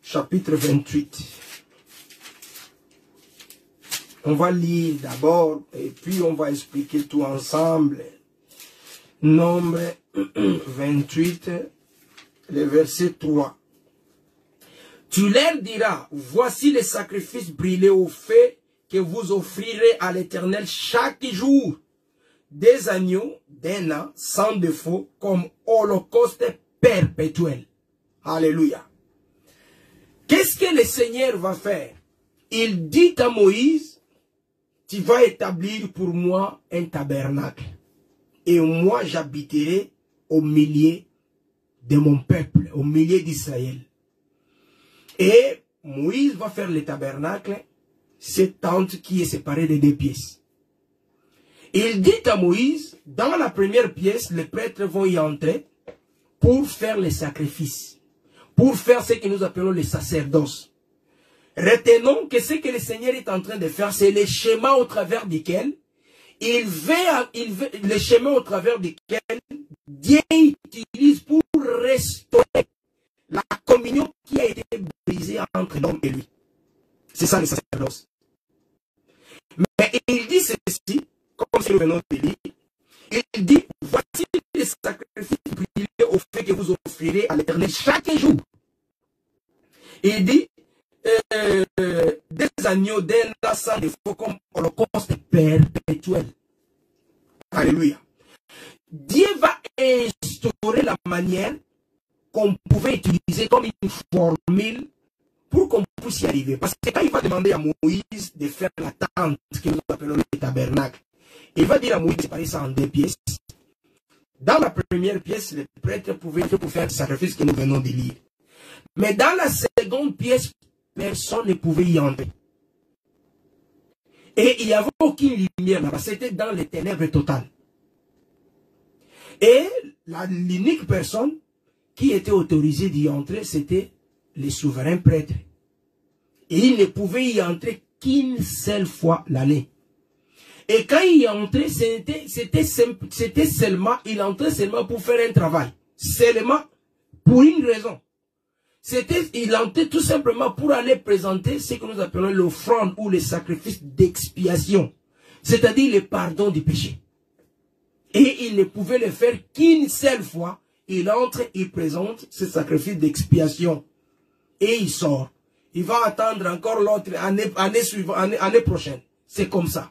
chapitre 28. On va lire d'abord et puis on va expliquer tout ensemble. Nombre 28, le verset 3. Tu leur diras, voici les sacrifices brûlés au feu que vous offrirez à l'Éternel chaque jour. Des agneaux d'un an sans défaut comme holocauste perpétuel. Alléluia. Qu'est-ce que le Seigneur va faire? Il dit à Moïse, tu vas établir pour moi un tabernacle. et moi j'habiterai au milieu de mon peuple, au milieu d'Israël. Et Moïse va faire le tabernacle, cette tente qui est séparée de 2 pièces. Il dit à Moïse, dans la première pièce, les prêtres vont y entrer pour faire les sacrifices, pour faire ce que nous appelons le sacerdoce. Retenons que ce que le Seigneur est en train de faire, c'est le schéma au travers duquel le schéma au travers duquel Dieu utilise pour restaurer la communion qui a été brisée entre l'homme et lui. C'est ça le sacerdoce. Mais il dit ceci, comme si nous venons de lire, il dit, voici les sacrifices brûlés au feu que vous offrirez à l'Éternel chaque jour. Il dit, des agneaux, d'un sang de faux comme holocauste perpétuel. Alléluia. Dieu va instaurer la manière qu'on pouvait utiliser comme une formule pour qu'on puisse y arriver. Parce que quand il va demander à Moïse de faire la tente que nous appelons le tabernacle, il va dire à Moïse de séparer ça en 2 pièces. Dans la première pièce, les prêtres pouvaient pour faire le sacrifice que nous venons de lire. Mais dans la seconde pièce, personne ne pouvait y entrer. Et il n'y avait aucune lumière là-bas. C'était dans les ténèbres totales. Et l'unique personne qui était autorisée d'y entrer, c'était les souverains prêtres. Et il ne pouvait y entrer qu'une seule fois l'année. Et quand il y entrait, il entrait seulement pour faire un travail. Seulement pour une raison. Il entrait tout simplement pour aller présenter ce que nous appelons l'offrande ou le sacrifice d'expiation. C'est-à-dire le pardon du péché. Et il ne pouvait le faire qu'une seule fois. Il entre, il présente ce sacrifice d'expiation. Et il sort. Il va attendre encore l'autre année prochaine. C'est comme ça.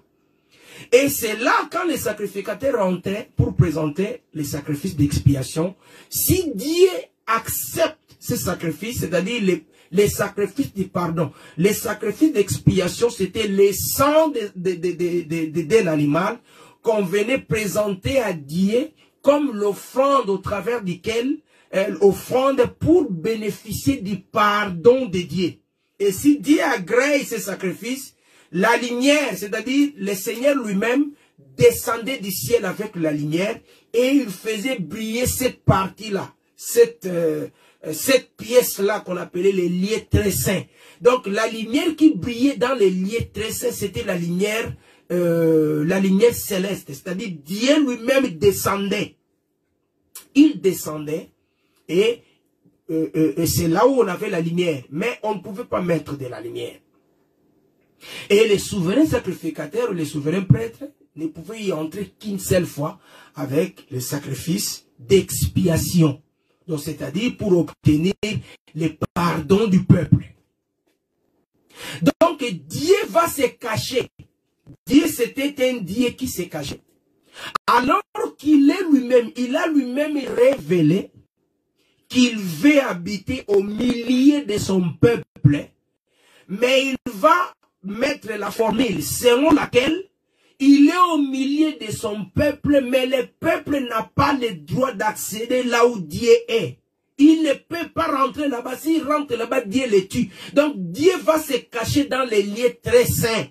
Et c'est là quand les sacrificateurs rentraient pour présenter les sacrifices d'expiation. Si Dieu accepte ce sacrifice, c'est-à-dire les sacrifices du pardon, les sacrifices d'expiation, c'était le sang d'un animal qu'on venait présenter à Dieu comme l'offrande au travers duquel offrande pour bénéficier du pardon de Dieu. Et si Dieu agrée ce sacrifice, la lumière, c'est-à-dire le Seigneur lui-même, descendait du ciel avec la lumière et il faisait briller cette partie-là, cette pièce-là qu'on appelait les lieux très saints. Donc la lumière qui brillait dans les lieux très saints, c'était la lumière céleste, c'est-à-dire Dieu lui-même descendait. Il descendait et c'est là où on avait la lumière, mais on ne pouvait pas mettre de la lumière. Et les souverains sacrificateurs ou les souverains prêtres ne pouvaient y entrer qu'une seule fois avec le sacrifice d'expiation. Donc, c'est-à-dire pour obtenir le pardon du peuple. Donc, Dieu va se cacher. Dieu, c'était un Dieu qui se cachait. Alors qu'il est lui-même, il a lui-même révélé qu'il veut habiter au milieu de son peuple, mais il va mettre la formule selon laquelle il est au milieu de son peuple, mais le peuple n'a pas le droit d'accéder là où Dieu est. Il ne peut pas rentrer là-bas. S'il rentre là-bas, Dieu le tue. Donc Dieu va se cacher dans les lieux très saints.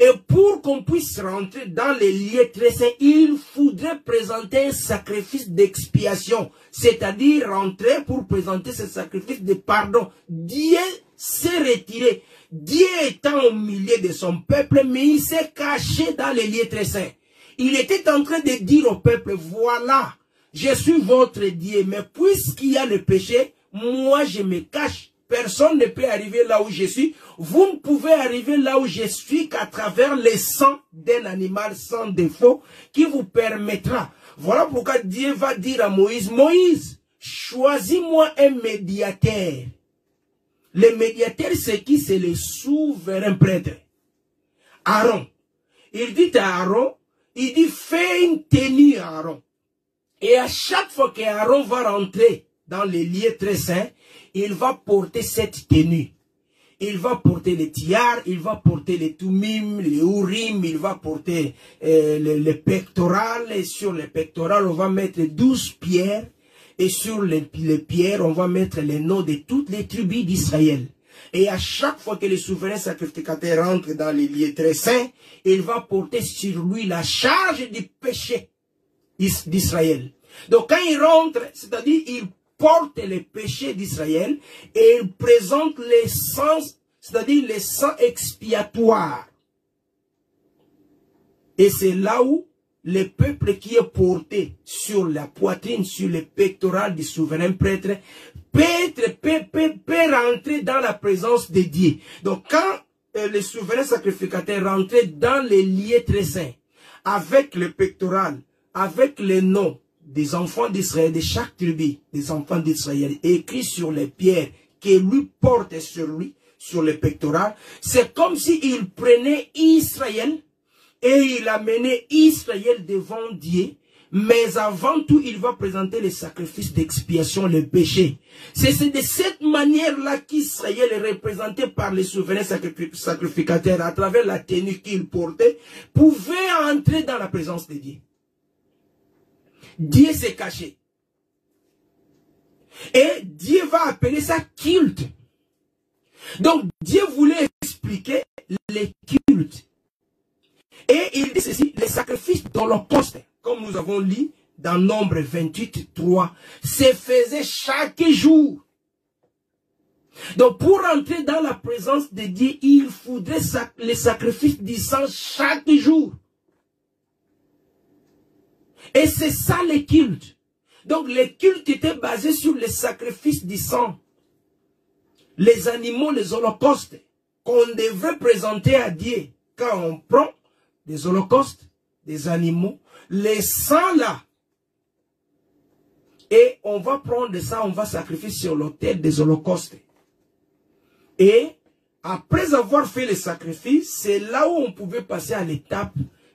Et pour qu'on puisse rentrer dans les lieux très saints, il faudrait présenter un sacrifice d'expiation. C'est-à-dire rentrer pour présenter ce sacrifice de pardon. Dieu s'est retiré. Dieu étant au milieu de son peuple, mais il s'est caché dans les lieux très saints. Il était en train de dire au peuple, voilà, je suis votre Dieu, mais puisqu'il y a le péché, moi je me cache. Personne ne peut arriver là où je suis. Vous ne pouvez arriver là où je suis qu'à travers le sang d'un animal sans défaut qui vous permettra. Voilà pourquoi Dieu va dire à Moïse, Moïse, choisis-moi un médiateur. Le médiateur, c'est qui? C'est le souverain prêtre. Aaron. Il dit à Aaron, il dit, fais une tenue à Aaron. Et à chaque fois qu'Aaron va rentrer dans les lieux très saints, il va porter cette tenue. il va porter les tiares, il va porter les tumim, les urim, il va porter les pectorales, et sur les pectorales, on va mettre 12 pierres, et sur les pierres, on va mettre les noms de toutes les tribus d'Israël. Et à chaque fois que le souverain sacrificateur rentre dans les lieux très saints, il va porter sur lui la charge du péché d'Israël. Donc quand il rentre, c'est-à-dire il porte les péchés d'Israël et il présente les sangs, c'est-à-dire les sangs expiatoires. Et c'est là où le peuple qui est porté sur la poitrine, sur les pectorales du souverain prêtre, peut rentrer dans la présence de Dieu. Donc quand le souverain sacrificateur rentrait dans les lieux très saints, avec le pectoral, avec les noms des enfants d'Israël, de chaque tribu des enfants d'Israël, écrits sur les pierres que lui porte sur lui, sur le pectoral, c'est comme s'il prenait Israël et il amenait Israël devant Dieu. Mais avant tout, il va présenter les sacrifices d'expiation, le péché. C'est de cette manière-là qu'Israël est représenté par les souverains sacrificateurs, à travers la tenue qu'il portait, pouvait entrer dans la présence de Dieu. Dieu s'est caché. Et Dieu va appeler ça culte. Donc Dieu voulait expliquer les cultes. Et il dit ceci, les sacrifices d'Holocauste, comme nous avons lu dans Nombre 28, 3, se faisaient chaque jour. Donc pour entrer dans la présence de Dieu, il faudrait les sacrifices du sang chaque jour. Et c'est ça les cultes. Donc les cultes étaient basés sur les sacrifices du sang. Les animaux, les holocaustes qu'on devrait présenter à Dieu. Quand on prend des holocaustes, des animaux, les sangs là. Et on va prendre ça, on va sacrifier sur l'autel des holocaustes. Et après avoir fait les sacrifices, c'est là où on pouvait passer à l'étape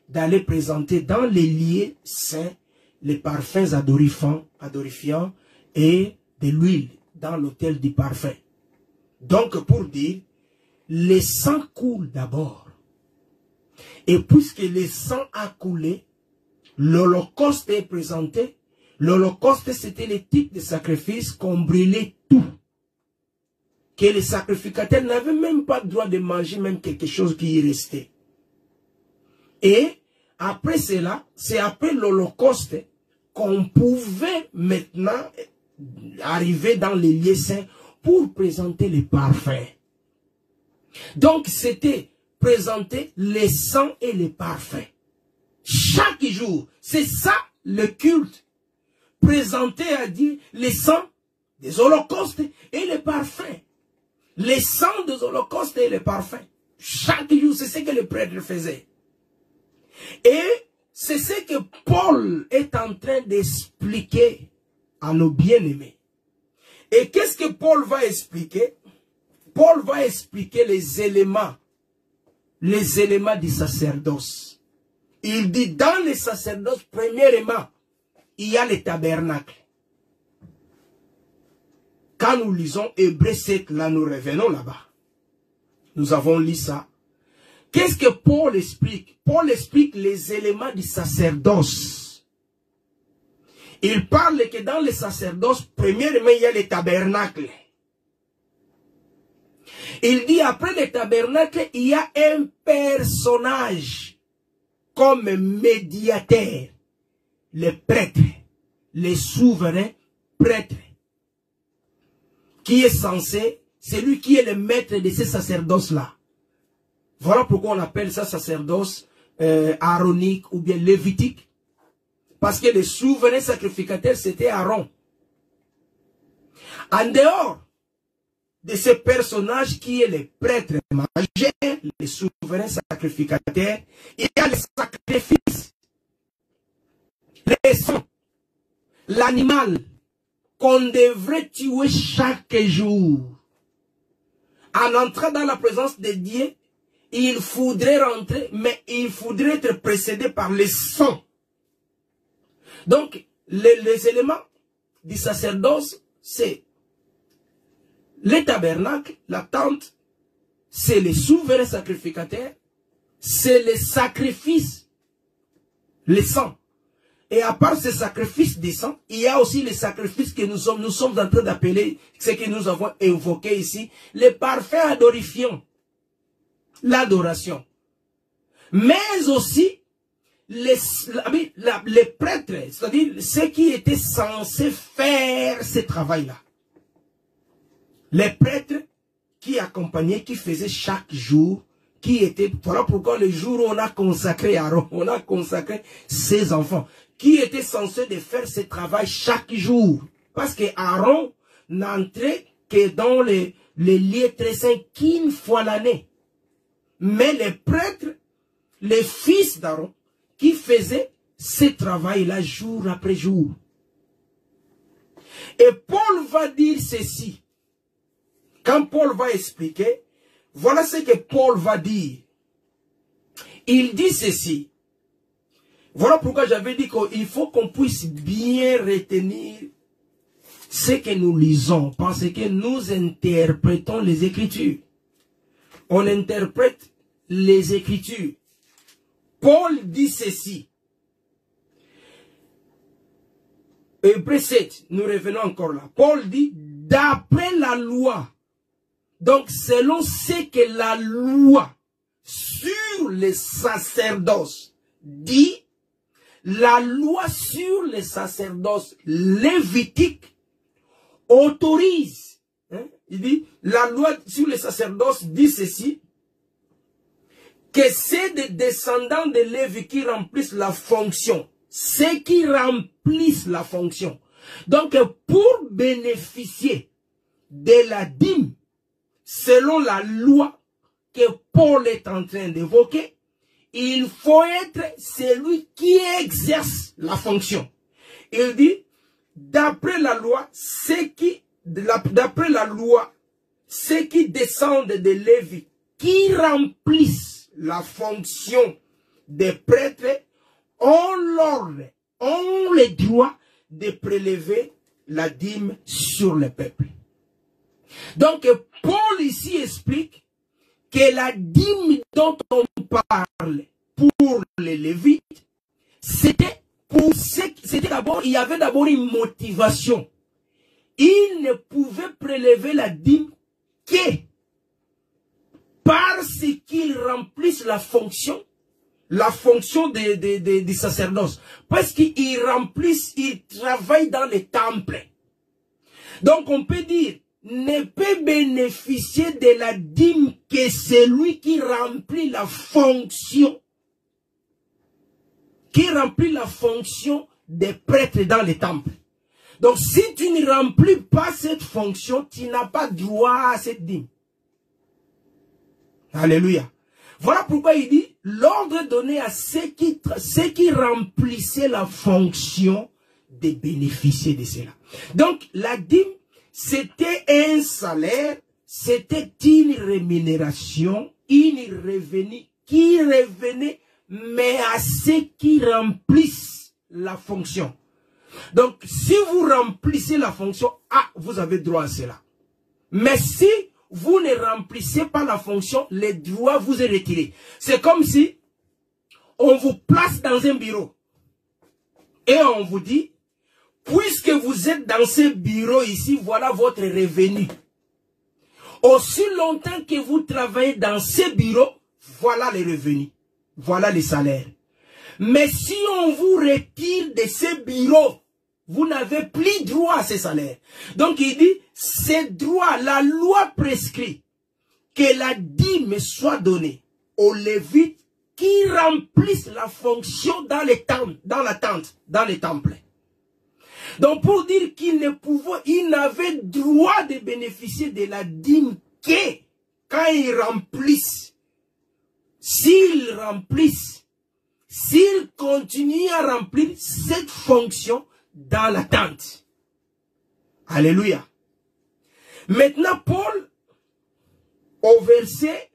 d'aller présenter dans les lieux saints les parfums adorifiants et de l'huile dans l'autel du parfum. Donc pour dire, le sang coule d'abord. Et puisque le sang a coulé, l'Holocauste est présenté. L'Holocauste, c'était le type de sacrifice qu'on brûlait tout. Que les sacrificateurs n'avaient même pas le droit de manger même quelque chose qui y restait. Et après cela, c'est après l'Holocauste qu'on pouvait maintenant arriver dans les lieux saints pour présenter les parfums. Donc c'était présenter les sangs et les parfums. Chaque jour, c'est ça le culte. Présenter à Dieu les sangs des holocaustes et les parfums. Les sangs des holocaustes et les parfums. Chaque jour, c'est ce que le prêtre faisait. Et c'est ce que Paul est en train d'expliquer à nos bien-aimés. Et qu'est-ce que Paul va expliquer? Paul va expliquer les éléments du sacerdoce. Il dit dans le sacerdoce, premièrement, il y a le tabernacle. Quand nous lisons Hébreux 7, là nous revenons là-bas. Nous avons lu ça. Qu'est-ce que Paul explique? Paul explique les éléments du sacerdoce. Il parle que dans le sacerdoce, premièrement, il y a le tabernacle. Il dit après le tabernacle, il y a un personnage comme médiateur. Le prêtre, le souverain prêtre, qui est censé, c'est lui qui est le maître de ces sacerdoces-là. Voilà pourquoi on appelle ça sacerdoce aaronique ou bien lévitique. Parce que le souverain sacrificateur, c'était Aaron. En dehors de ce personnage qui est le prêtre majeur, le souverain sacrificateur, il y a le sacrifice, les sons, l'animal qu'on devrait tuer chaque jour. En entrant dans la présence de Dieu, il faudrait rentrer, mais il faudrait être précédé par les sons. Donc, les éléments du sacerdoce, c'est le tabernacle, la tente, c'est le souverain sacrificateur, c'est le sacrifice, le sang. Et à part ce sacrifice des sang, il y a aussi le sacrifice que nous sommes en train d'appeler, ce que nous avons évoqué ici, le parfait adorifiant, l'adoration. Mais aussi, les prêtres, c'est-à-dire ceux qui étaient censés faire ce travail-là. Les prêtres qui accompagnaient, qui faisaient chaque jour, qui étaient, voilà pourquoi le jour où on a consacré Aaron, on a consacré ses enfants, qui étaient censés de faire ce travail chaque jour. Parce que Aaron n'entrait que dans les lieux très saints qu'une fois l'année. Mais les prêtres, les fils d'Aaron, qui faisaient ce travail-là jour après jour. Et Paul va dire ceci. Quand Paul va expliquer, voilà ce que Paul va dire. Il dit ceci. Voilà pourquoi j'avais dit qu'il faut qu'on puisse bien retenir ce que nous lisons, parce que nous interprétons les Écritures. On interprète les Écritures. Paul dit ceci. Hébreux 7, nous revenons encore là. Paul dit, d'après la loi, donc selon ce que la loi sur les sacerdoces dit, la loi sur les sacerdoces lévitiques autorise, il dit, la loi sur les sacerdoces dit ceci, que c'est des descendants de Lévi qui remplissent la fonction. Ceux qui remplissent la fonction. Donc, pour bénéficier de la dîme, selon la loi que Paul est en train d'évoquer, il faut être celui qui exerce la fonction. Il dit, d'après la loi, ceux qui descendent de Lévi, qui remplissent la fonction des prêtres, ont le droit de prélever la dîme sur le peuple. Donc, Paul ici explique que la dîme dont on parle pour les Lévites, c'était d'abord, il y avait d'abord une motivation. Ils ne pouvaient prélever la dîme que parce qu'ils remplissent la fonction du sacerdoce. Parce qu'ils remplissent, ils travaillent dans les temples. Donc on peut dire, ne peut bénéficier de la dîme que celui qui remplit la fonction. Qui remplit la fonction des prêtres dans les temples. Donc si tu ne remplis pas cette fonction, tu n'as pas droit à cette dîme. Alléluia. Voilà pourquoi il dit, l'ordre donné à ceux qui remplissaient la fonction de bénéficier de cela. Donc, la dîme, c'était un salaire, c'était une rémunération, une revenu qui revenait, mais à ceux qui remplissent la fonction. Donc, si vous remplissez la fonction, vous avez droit à cela. Mais si vous ne remplissez pas la fonction, le droit vous est retiré. C'est comme si on vous place dans un bureau et on vous dit, puisque vous êtes dans ce bureau ici, voilà votre revenu. Aussi longtemps que vous travaillez dans ce bureau, voilà les revenus, voilà les salaires. Mais si on vous retire de ce bureau, vous n'avez plus droit à ces salaires. Donc il dit, ces droits, la loi prescrit que la dîme soit donnée aux Lévites qui remplissent la fonction dans les temples, dans les temples. Donc pour dire qu'ils n'avaient droit de bénéficier de la dîme que quand ils remplissent, s'ils continuent à remplir cette fonction dans la tente. Alléluia. Maintenant, Paul, au verset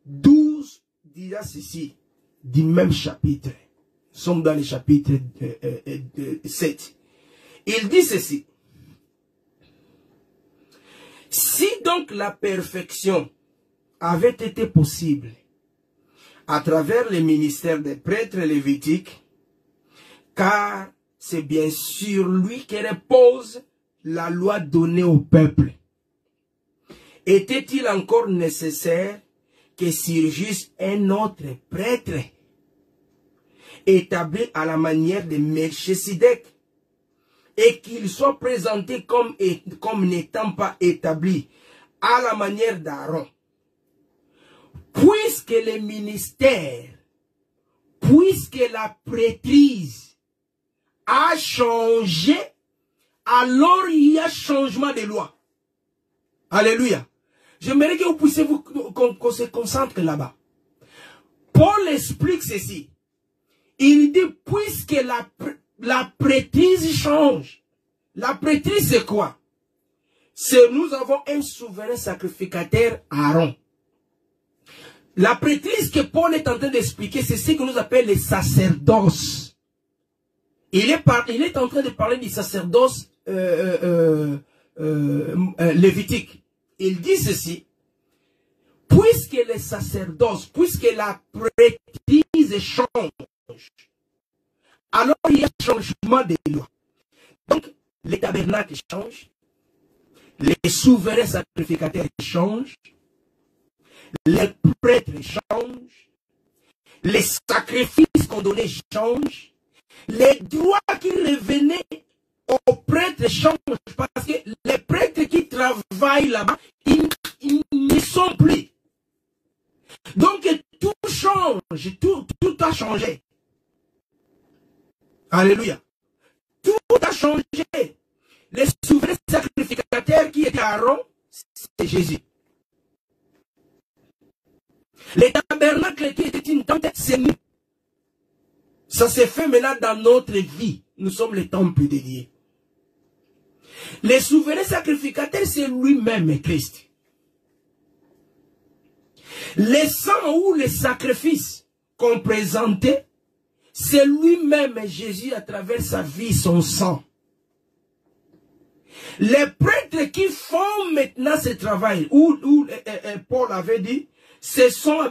12, dira ceci, du même chapitre. Nous sommes dans le chapitre 7. Il dit ceci. Si donc la perfection avait été possible à travers le ministère des prêtres lévitiques, car c'est bien sur lui que repose la loi donnée au peuple. Était-il encore nécessaire que surgisse un autre prêtre, établi à la manière de Melchisedec, et qu'il soit présenté comme n'étant pas établi à la manière d'Aaron? Puisque le ministère, puisque la prêtrise a changé, alors il y a changement de loi. Alléluia. J'aimerais que vous puissiez qu'on se concentre là-bas. Paul explique ceci. Il dit, puisque la prêtrise change. La prêtrise, c'est quoi? C'est nous avons un souverain sacrificateur, Aaron. La prêtrise que Paul est en train d'expliquer, c'est ce que nous appelons les sacerdoces. Il est en train de parler du sacerdoce lévitique. Il dit ceci: puisque les sacerdoces, puisque la prêtrise change, alors il y a changement des lois. Donc, les tabernacles changent, les souverains sacrificateurs changent, les prêtres changent, les sacrifices qu'on donnait changent, les droits qui revenaient aux prêtres changent, parce que les prêtres qui travaillent là-bas, ils ne sont plus. Donc tout change, tout a changé. Alléluia. Tout a changé. Les souverains sacrificateurs qui étaient Aaron, c'est Jésus. Les tabernacles qui étaient une tente, c'est nous. Ça s'est fait maintenant dans notre vie. Nous sommes les temples dédiés. Les souverains sacrificateurs, c'est lui-même Christ. Les sangs ou les sacrifices qu'on présentait, c'est lui-même Jésus à travers sa vie, son sang. Les prêtres qui font maintenant ce travail, où Paul avait dit, ce sont,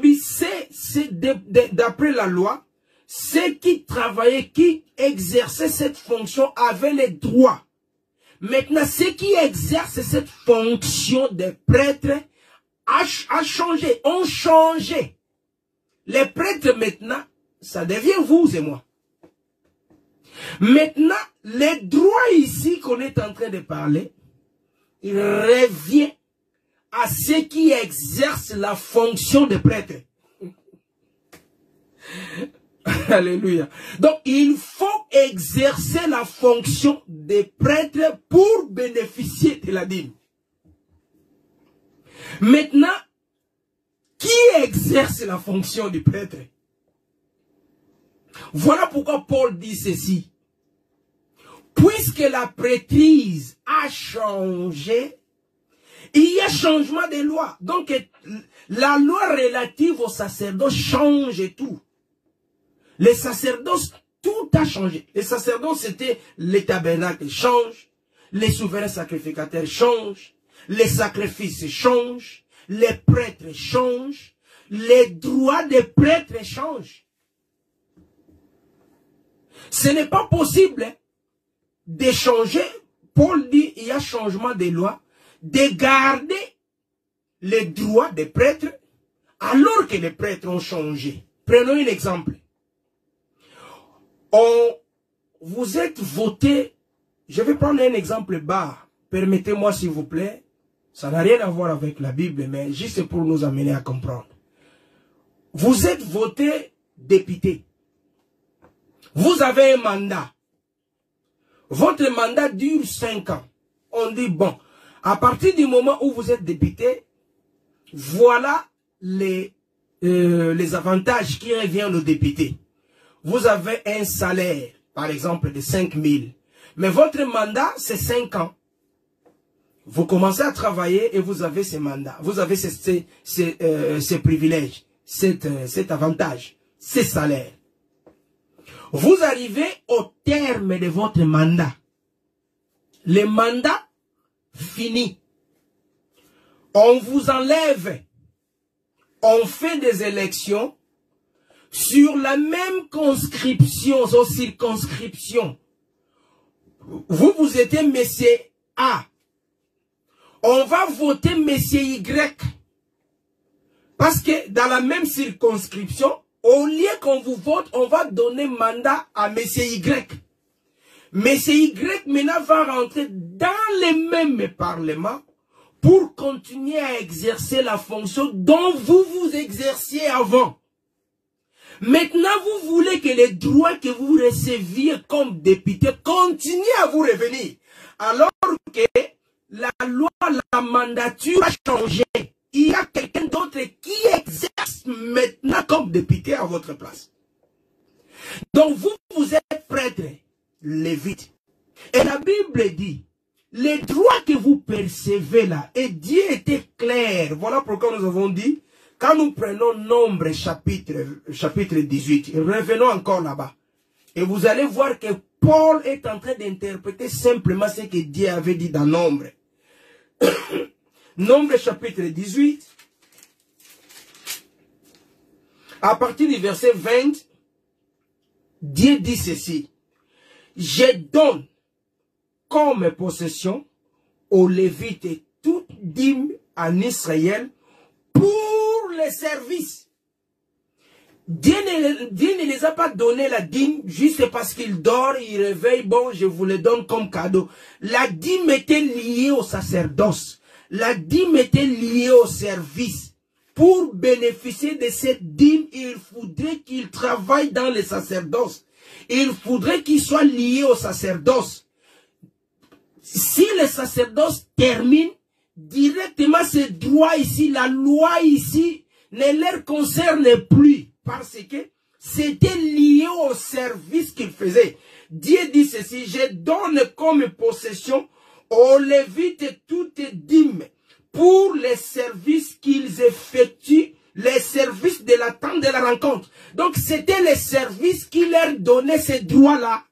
d'après la loi, ceux qui travaillaient, qui exerçaient cette fonction avaient les droits. Maintenant, ceux qui exercent cette fonction de prêtre ont changé. Les prêtres maintenant, ça devient vous et moi. Maintenant, les droits ici qu'on est en train de parler, il revient à ceux qui exercent la fonction de prêtre. Alléluia. Donc, il faut exercer la fonction de prêtre pour bénéficier de la dîme. Maintenant, qui exerce la fonction du prêtre? Voilà pourquoi Paul dit ceci. Puisque la prêtrise a changé, il y a changement des lois. Donc, la loi relative au sacerdoce change et tout. Les sacerdoces, tout a changé. Les sacerdoces, c'était les tabernacles changent, les souverains sacrificateurs changent, les sacrifices changent, les prêtres changent, les droits des prêtres changent. Ce n'est pas possible d'échanger. Paul dit il y a changement des lois, de garder les droits des prêtres alors que les prêtres ont changé. Prenons un exemple. Vous êtes voté, je vais prendre un exemple bas, permettez-moi s'il vous plaît, ça n'a rien à voir avec la Bible, mais juste pour nous amener à comprendre. Vous êtes voté député, vous avez un mandat, votre mandat dure 5 ans, on dit bon, à partir du moment où vous êtes député, voilà les avantages qui reviennent aux députés. Vous avez un salaire, par exemple, de 5 000. Mais votre mandat, c'est 5 ans. Vous commencez à travailler et vous avez ces mandats. Vous avez ces privilèges, cet avantage, ces salaires. Vous arrivez au terme de votre mandat. Le mandat fini. On vous enlève on fait des élections sur la même conscription, sur circonscription. Vous étiez monsieur A. On va voter monsieur Y. Parce que dans la même circonscription, au lieu qu'on vous vote, on va donner mandat à monsieur Y. Monsieur Y maintenant va rentrer dans le même parlement pour continuer à exercer la fonction dont vous exerciez avant. Maintenant, vous voulez que les droits que vous receviez comme député continuent à vous revenir. Alors que la loi, la mandature a changé. Il y a quelqu'un d'autre qui exerce maintenant comme député à votre place. Donc vous êtes prêtre, lévite. Et la Bible dit, les droits que vous percevez là, et Dieu était clair. Voilà pourquoi nous avons dit, quand nous prenons Nombre chapitre 18, revenons encore là-bas. Et vous allez voir que Paul est en train d'interpréter simplement ce que Dieu avait dit dans Nombre. Nombre chapitre 18, à partir du verset 20, Dieu dit ceci. Je donne comme possession aux Lévites toute dîme en Israël pour les services. Dieu ne les a pas donné la dîme juste parce qu'il dort, il réveille, bon, je vous le donne comme cadeau. La dîme était liée au sacerdoce. La dîme était liée au service. Pour bénéficier de cette dîme, il faudrait qu'il travaille dans le sacerdoce. Il faudrait qu'il soit lié au sacerdoce. Si le sacerdoce termine, directement ces droits ici, la loi ici, ne leur concerne plus. Parce que c'était lié au service qu'ils faisaient. Dieu dit ceci, je donne comme possession aux Lévites toute dîme pour les services qu'ils effectuent, les services de la tente de la rencontre. Donc c'était les services qui leur donnaient ces droits-là.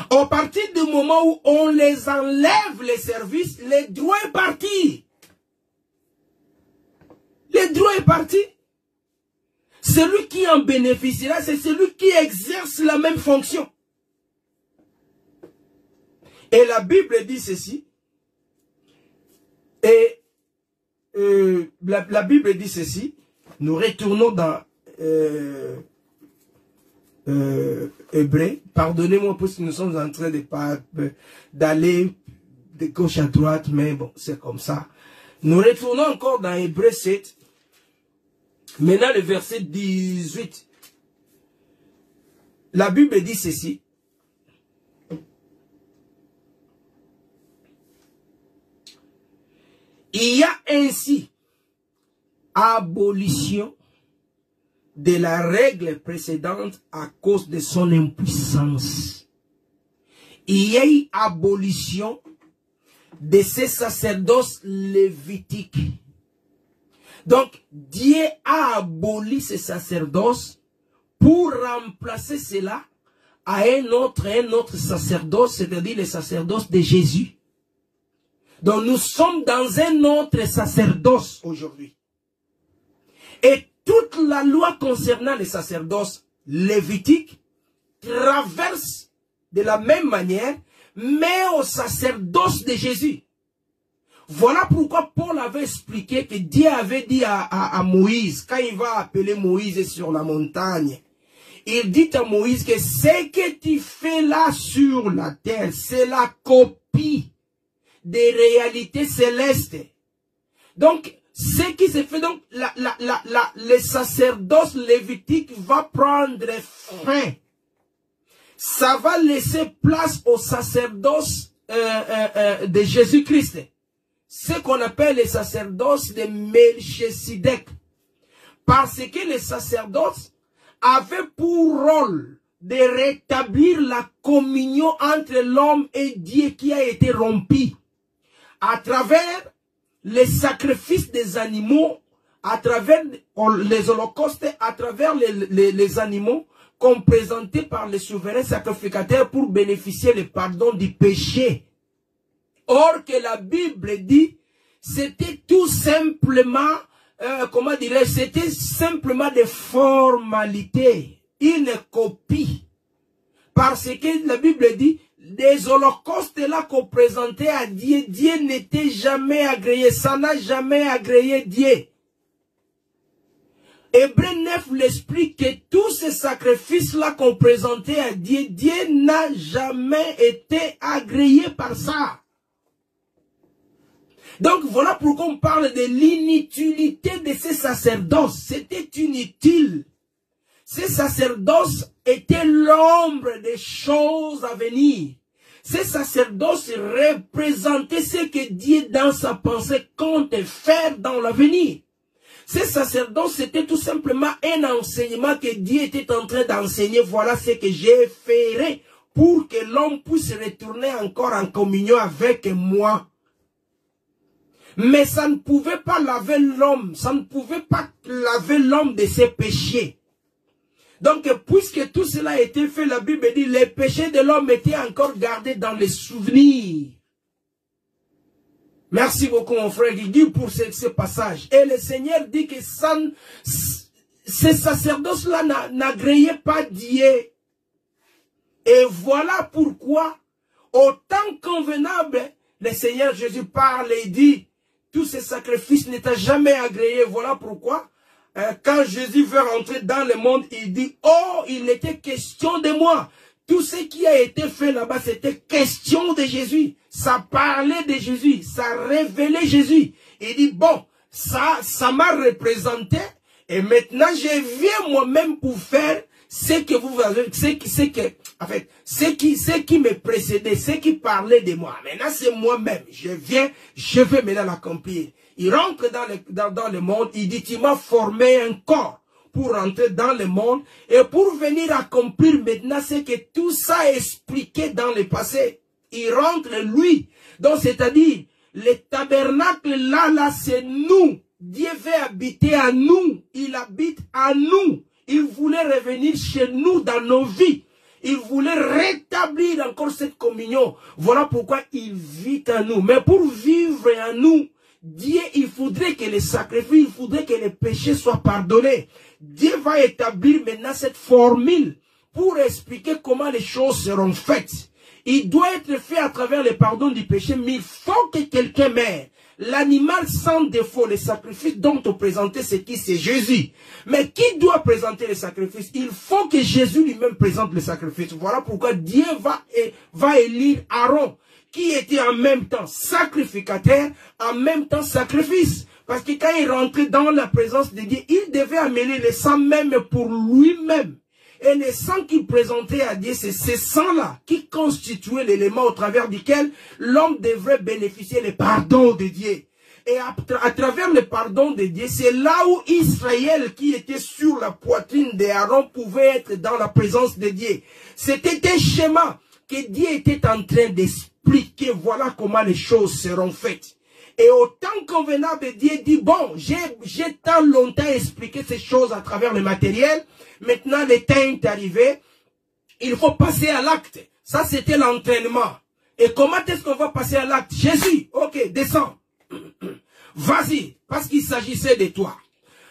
À partir du moment où on les enlève les services, les droits est parti. Les droits est parti. Celui qui en bénéficiera, c'est celui qui exerce la même fonction. Et la Bible dit ceci. Et la Bible dit ceci. Nous retournons dans Hébreu. Pardonnez-moi parce que nous sommes en train d'aller de gauche à droite, mais bon, c'est comme ça. Nous retournons encore dans Hébreu 7. Maintenant, le verset 18. La Bible dit ceci. Il y a ainsi abolition de la règle précédente à cause de son impuissance. Il y a eu abolition de ces sacerdoces lévitiques. Donc, Dieu a aboli ces sacerdoces pour remplacer cela à un autre sacerdoce, c'est-à-dire le sacerdoce de Jésus. Donc, nous sommes dans un autre sacerdoce aujourd'hui. Et toute la loi concernant les sacerdoces lévitiques traverse de la même manière, mais au sacerdoce de Jésus. Voilà pourquoi Paul avait expliqué que Dieu avait dit à Moïse, quand il va appeler Moïse sur la montagne, il dit à Moïse que ce que tu fais là sur la terre, c'est la copie des réalités célestes. Donc, ce qui se fait, donc, le sacerdoce lévitique va prendre fin. Ça va laisser place au sacerdoce de Jésus-Christ. Ce qu'on appelle le sacerdoce de Melchisedec. Parce que le sacerdoce avait pour rôle de rétablir la communion entre l'homme et Dieu qui a été rompue. À travers les sacrifices des animaux, à travers les holocaustes, à travers les animaux qu'on présentait par les souverains sacrificateurs pour bénéficier le pardon du péché. Or que la Bible dit, c'était tout simplement comment dirais-je, c'était simplement des formalités, une copie. Parce que la Bible dit, des holocaustes là qu'on présentait à Dieu, Dieu n'était jamais agréé, ça n'a jamais agréé Dieu. Hébreux 9 l'explique que tous ces sacrifices-là qu'on présentait à Dieu, Dieu n'a jamais été agréé par ça. Donc voilà pourquoi on parle de l'inutilité de ces sacerdoces. C'était inutile. Ces sacerdoces étaient l'ombre des choses à venir. Ces sacerdoces représentaient ce que Dieu dans sa pensée compte faire dans l'avenir. Ces sacerdoces, c'était tout simplement un enseignement que Dieu était en train d'enseigner. Voilà ce que j'ai fait pour que l'homme puisse retourner encore en communion avec moi. Mais ça ne pouvait pas laver l'homme. Ça ne pouvait pas laver l'homme de ses péchés. Donc, puisque tout cela a été fait, la Bible dit, les péchés de l'homme étaient encore gardés dans les souvenirs. Merci beaucoup, mon frère Guigui, pour ce passage. Et le Seigneur dit que ces sacerdoces-là n'agréaient pas Dieu. Et voilà pourquoi, au temps convenable, le Seigneur Jésus parle et dit, tous ces sacrifices n'étaient jamais agréés. Voilà pourquoi, quand Jésus veut rentrer dans le monde, il dit, oh, il était question de moi. Tout ce qui a été fait là-bas, c'était question de Jésus. Ça parlait de Jésus. Ça révélait Jésus. Il dit, bon, ça m'a représenté. Et maintenant, je viens moi-même pour faire ce que vous avez, ce qui me précédait, ce qui parlait de moi. Maintenant, c'est moi-même. Je vais maintenant l'accomplir. Il rentre dans le monde. Il dit, tu m'as formé un corps pour rentrer dans le monde et pour venir accomplir maintenant ce que tout ça expliqué dans le passé. Il rentre lui. Donc, c'est-à-dire, le tabernacle là, c'est nous. Dieu veut habiter à nous. Il habite à nous. Il voulait revenir chez nous dans nos vies. Il voulait rétablir encore cette communion. Voilà pourquoi il vit à nous. Mais pour vivre à nous, Dieu, il faudrait que les sacrifices, il faudrait que les péchés soient pardonnés. Dieu va établir maintenant cette formule pour expliquer comment les choses seront faites. Il doit être fait à travers le pardon du péché, mais il faut que quelqu'un meure. L'animal sans défaut, les sacrifices dont on présentait, c'est qui? C'est Jésus. Mais qui doit présenter les sacrifices? Il faut que Jésus lui-même présente les sacrifices. Voilà pourquoi Dieu va élire Aaron, qui était en même temps sacrificateur, en même temps sacrifice. Parce que quand il rentrait dans la présence de Dieu, il devait amener le sang même pour lui-même. Et le sang qu'il présentait à Dieu, c'est ce sang-là qui constituait l'élément au travers duquel l'homme devrait bénéficier le pardon de Dieu. Et à travers le pardon de Dieu, c'est là où Israël, qui était sur la poitrine d'Aaron, pouvait être dans la présence de Dieu. C'était un schéma que Dieu était en train d'expliquer. Voilà comment les choses seront faites. Et au temps convenable, Dieu dit, bon, j'ai tant longtemps expliqué ces choses à travers le matériel. Maintenant, le temps est arrivé. Il faut passer à l'acte. Ça, c'était l'entraînement. Et comment est-ce qu'on va passer à l'acte? Jésus, ok, descends. Vas-y, parce qu'il s'agissait de toi.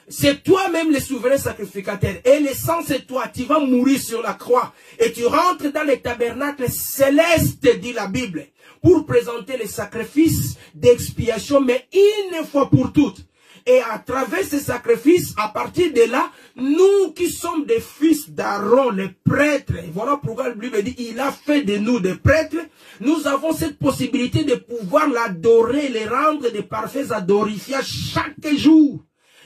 C'est toi-même le souverain sacrificateur. Et le sang, c'est toi. Tu vas mourir sur la croix. Et tu rentres dans le tabernacle céleste, dit la Bible, pour présenter les sacrifices d'expiation, mais une fois pour toutes. Et à travers ces sacrifices, à partir de là, nous qui sommes des fils d'Aaron, les prêtres, voilà pourquoi la Bible dit, il a fait de nous des prêtres, nous avons cette possibilité de pouvoir l'adorer, les rendre des parfaits adorifiants chaque jour.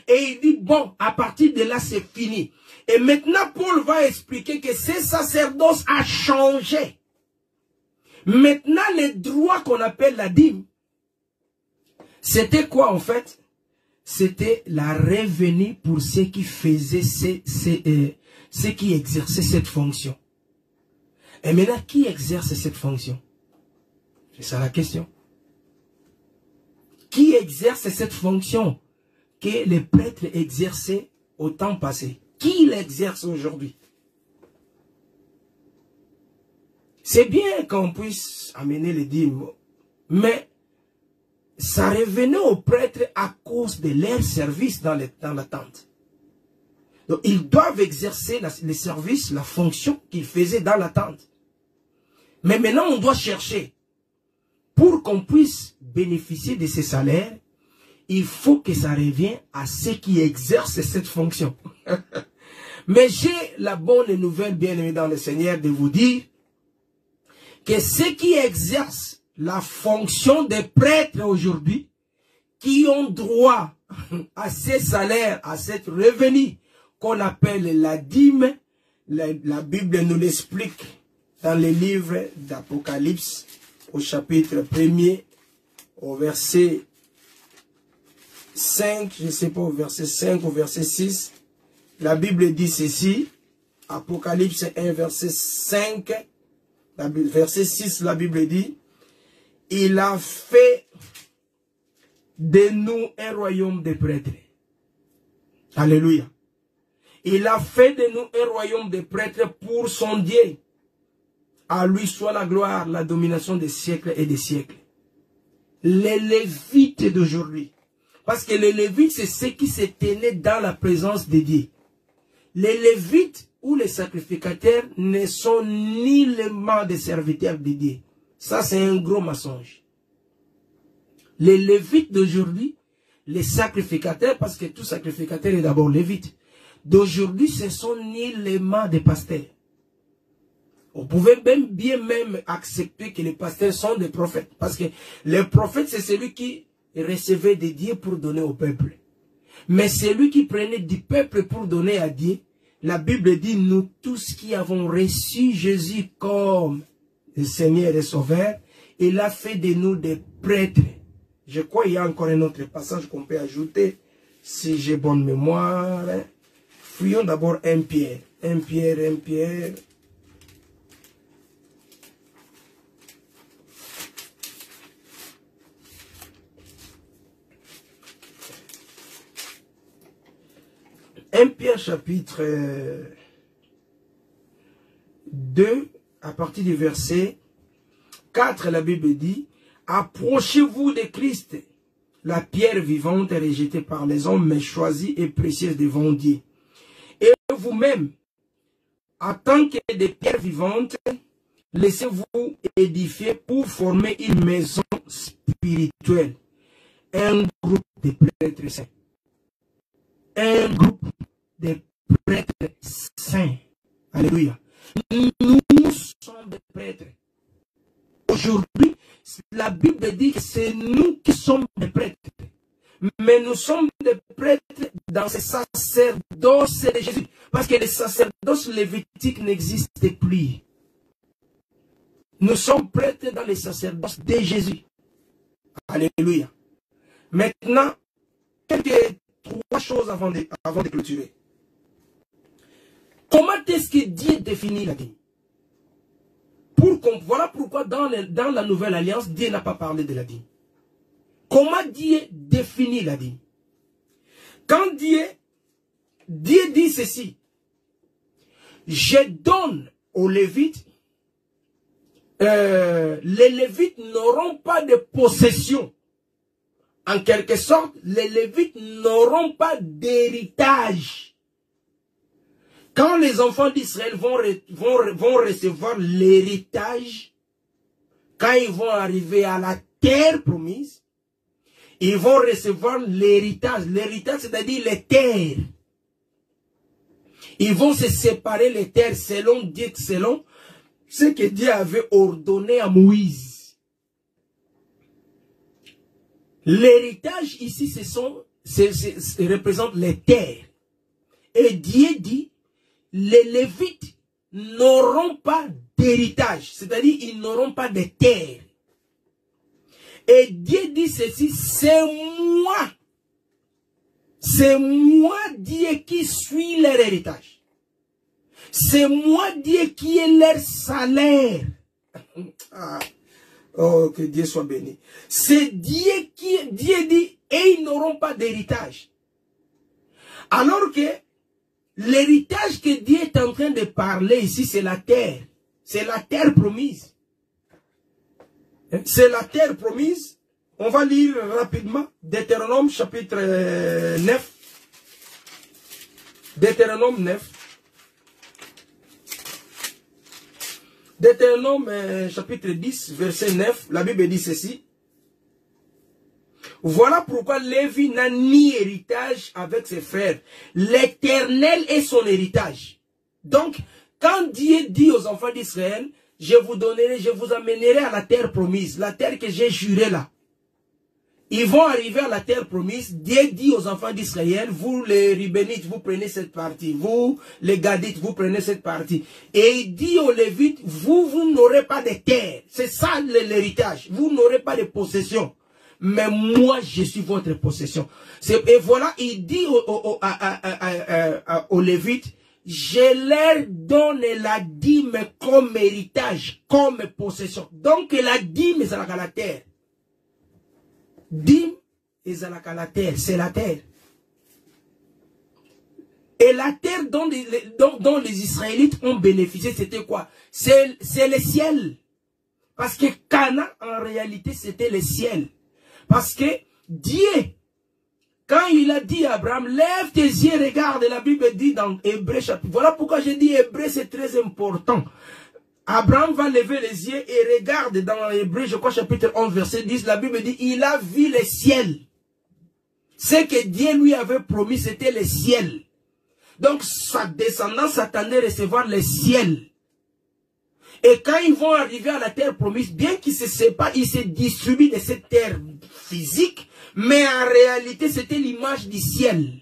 Et il dit, bon, à partir de là, c'est fini. Et maintenant, Paul va expliquer que ce sacerdoce a changé. Maintenant, les droits qu'on appelle la dîme, c'était quoi en fait? C'était la revenu pour ceux qui faisaient, ceux qui exerçaient cette fonction. Et maintenant, qui exerce cette fonction? C'est ça la question. Qui exerce cette fonction que les prêtres exerçaient au temps passé? Qui l'exerce aujourd'hui? C'est bien qu'on puisse amener les dîmes, mais ça revenait aux prêtres à cause de leur service dans la tente. Donc, ils doivent exercer les services, la fonction qu'ils faisaient dans la tente. Mais maintenant, on doit chercher. Pour qu'on puisse bénéficier de ces salaires, il faut que ça revienne à ceux qui exercent cette fonction. Mais j'ai la bonne nouvelle, bien-aimés dans le Seigneur, de vous dire que ceux qui exercent la fonction des prêtres aujourd'hui, qui ont droit à ces salaires, à cette revenu qu'on appelle la dîme, la Bible nous l'explique dans le livre d'Apocalypse, au chapitre 1er, au verset 5, je ne sais pas, au verset 5, au verset 6, la Bible dit ceci, Apocalypse 1, verset 5, verset 6, la Bible dit, il a fait de nous un royaume de prêtres. Alléluia. Il a fait de nous un royaume de prêtres pour son Dieu. À lui soit la gloire, la domination des siècles et des siècles. Les Lévites d'aujourd'hui. Parce que les Lévites, c'est ceux qui se tenaient dans la présence de Dieu. Les Lévites ou les sacrificateurs ne sont ni les mains des serviteurs de Dieu. Ça, c'est un gros mensonge. Les Lévites d'aujourd'hui, les sacrificateurs, parce que tout sacrificateur est d'abord Lévite, d'aujourd'hui, ce sont ni les mains des pasteurs. On pouvait même accepter que les pasteurs sont des prophètes. Parce que les prophètes, c'est celui qui recevait de Dieu pour donner au peuple. Mais celui qui prenait du peuple pour donner à Dieu, la Bible dit, nous tous qui avons reçu Jésus comme le Seigneur et Sauveur, il a fait de nous des prêtres. Je crois qu'il y a encore un autre passage qu'on peut ajouter, si j'ai bonne mémoire. Fouillons d'abord 1 Pierre. 1 Pierre, 1 Pierre. Pierre chapitre 2, à partir du verset 4, la Bible dit, approchez-vous de Christ, la pierre vivante rejetée par les hommes, mais choisie et précieuse devant Dieu. Et vous-même, en tant que des pierres vivantes, laissez-vous édifier pour former une maison spirituelle, un groupe de prêtres saints. Un groupe de prêtres saints. Alléluia. Nous sommes des prêtres. Aujourd'hui, la Bible dit que c'est nous qui sommes des prêtres. Mais nous sommes des prêtres dans ce sacerdoce de Jésus. Parce que le sacerdoce lévitique n'existe plus. Nous sommes prêtres dans le sacerdoce de Jésus. Alléluia. Maintenant, trois choses avant de clôturer. Comment est-ce que Dieu définit la dîme? Voilà pourquoi dans la nouvelle alliance, Dieu n'a pas parlé de la dîme. Comment Dieu définit la dîme? Quand Dieu dit ceci, je donne aux Lévites, les Lévites n'auront pas de possession. En quelque sorte, les Lévites n'auront pas d'héritage. Quand les enfants d'Israël vont recevoir l'héritage, quand ils vont arriver à la terre promise, ils vont recevoir l'héritage. L'héritage, c'est-à-dire les terres. Ils vont se séparer les terres selon ce que Dieu avait ordonné à Moïse. L'héritage ici, représente les terres. Et Dieu dit, les Lévites n'auront pas d'héritage, c'est-à-dire ils n'auront pas de terre. Et Dieu dit ceci, c'est moi Dieu qui suis leur héritage. C'est moi Dieu qui est leur salaire. Oh, que Dieu soit béni. C'est Dieu dit, et ils n'auront pas d'héritage. Alors que l'héritage que Dieu est en train de parler ici, c'est la terre. C'est la terre promise. C'est la terre promise. On va lire rapidement Deutéronome chapitre 9. Deutéronome 9. Deutéronome chapitre 10, verset 9. La Bible dit ceci. Voilà pourquoi Lévi n'a ni héritage avec ses frères. L'Éternel est son héritage. Donc, quand Dieu dit aux enfants d'Israël, je vous donnerai, je vous amènerai à la terre promise, la terre que j'ai jurée là. Ils vont arriver à la terre promise. Dieu dit aux enfants d'Israël, vous les Rubénites, vous prenez cette partie. Vous les Gadites, vous prenez cette partie. Et il dit aux Lévites, vous n'aurez pas de terre. C'est ça l'héritage. Vous n'aurez pas de possession. Mais moi, je suis votre possession. Et voilà, il dit aux Lévites, je leur donne la dîme comme héritage, comme possession. Donc la dîme, c'est la terre. Dîme et la terre, c'est la terre. Et la terre dont les Israélites ont bénéficié, c'était quoi? C'est le ciel. Parce que Canaan, en réalité, c'était le ciel. Parce que Dieu, quand il a dit à Abraham, lève tes yeux, regarde, la Bible dit dans Hébreu chapitre. Voilà pourquoi je dis Hébreu, c'est très important. Abraham va lever les yeux et regarde dans Hébreu, je crois, chapitre 11, verset 10, la Bible dit, il a vu le ciel. Ce que Dieu lui avait promis, c'était le ciel. Donc, sa descendance s'attendait à recevoir le ciel. Et quand ils vont arriver à la terre promise, bien qu'ils se séparent, ils se distribuent de cette terre physique, mais en réalité, c'était l'image du ciel.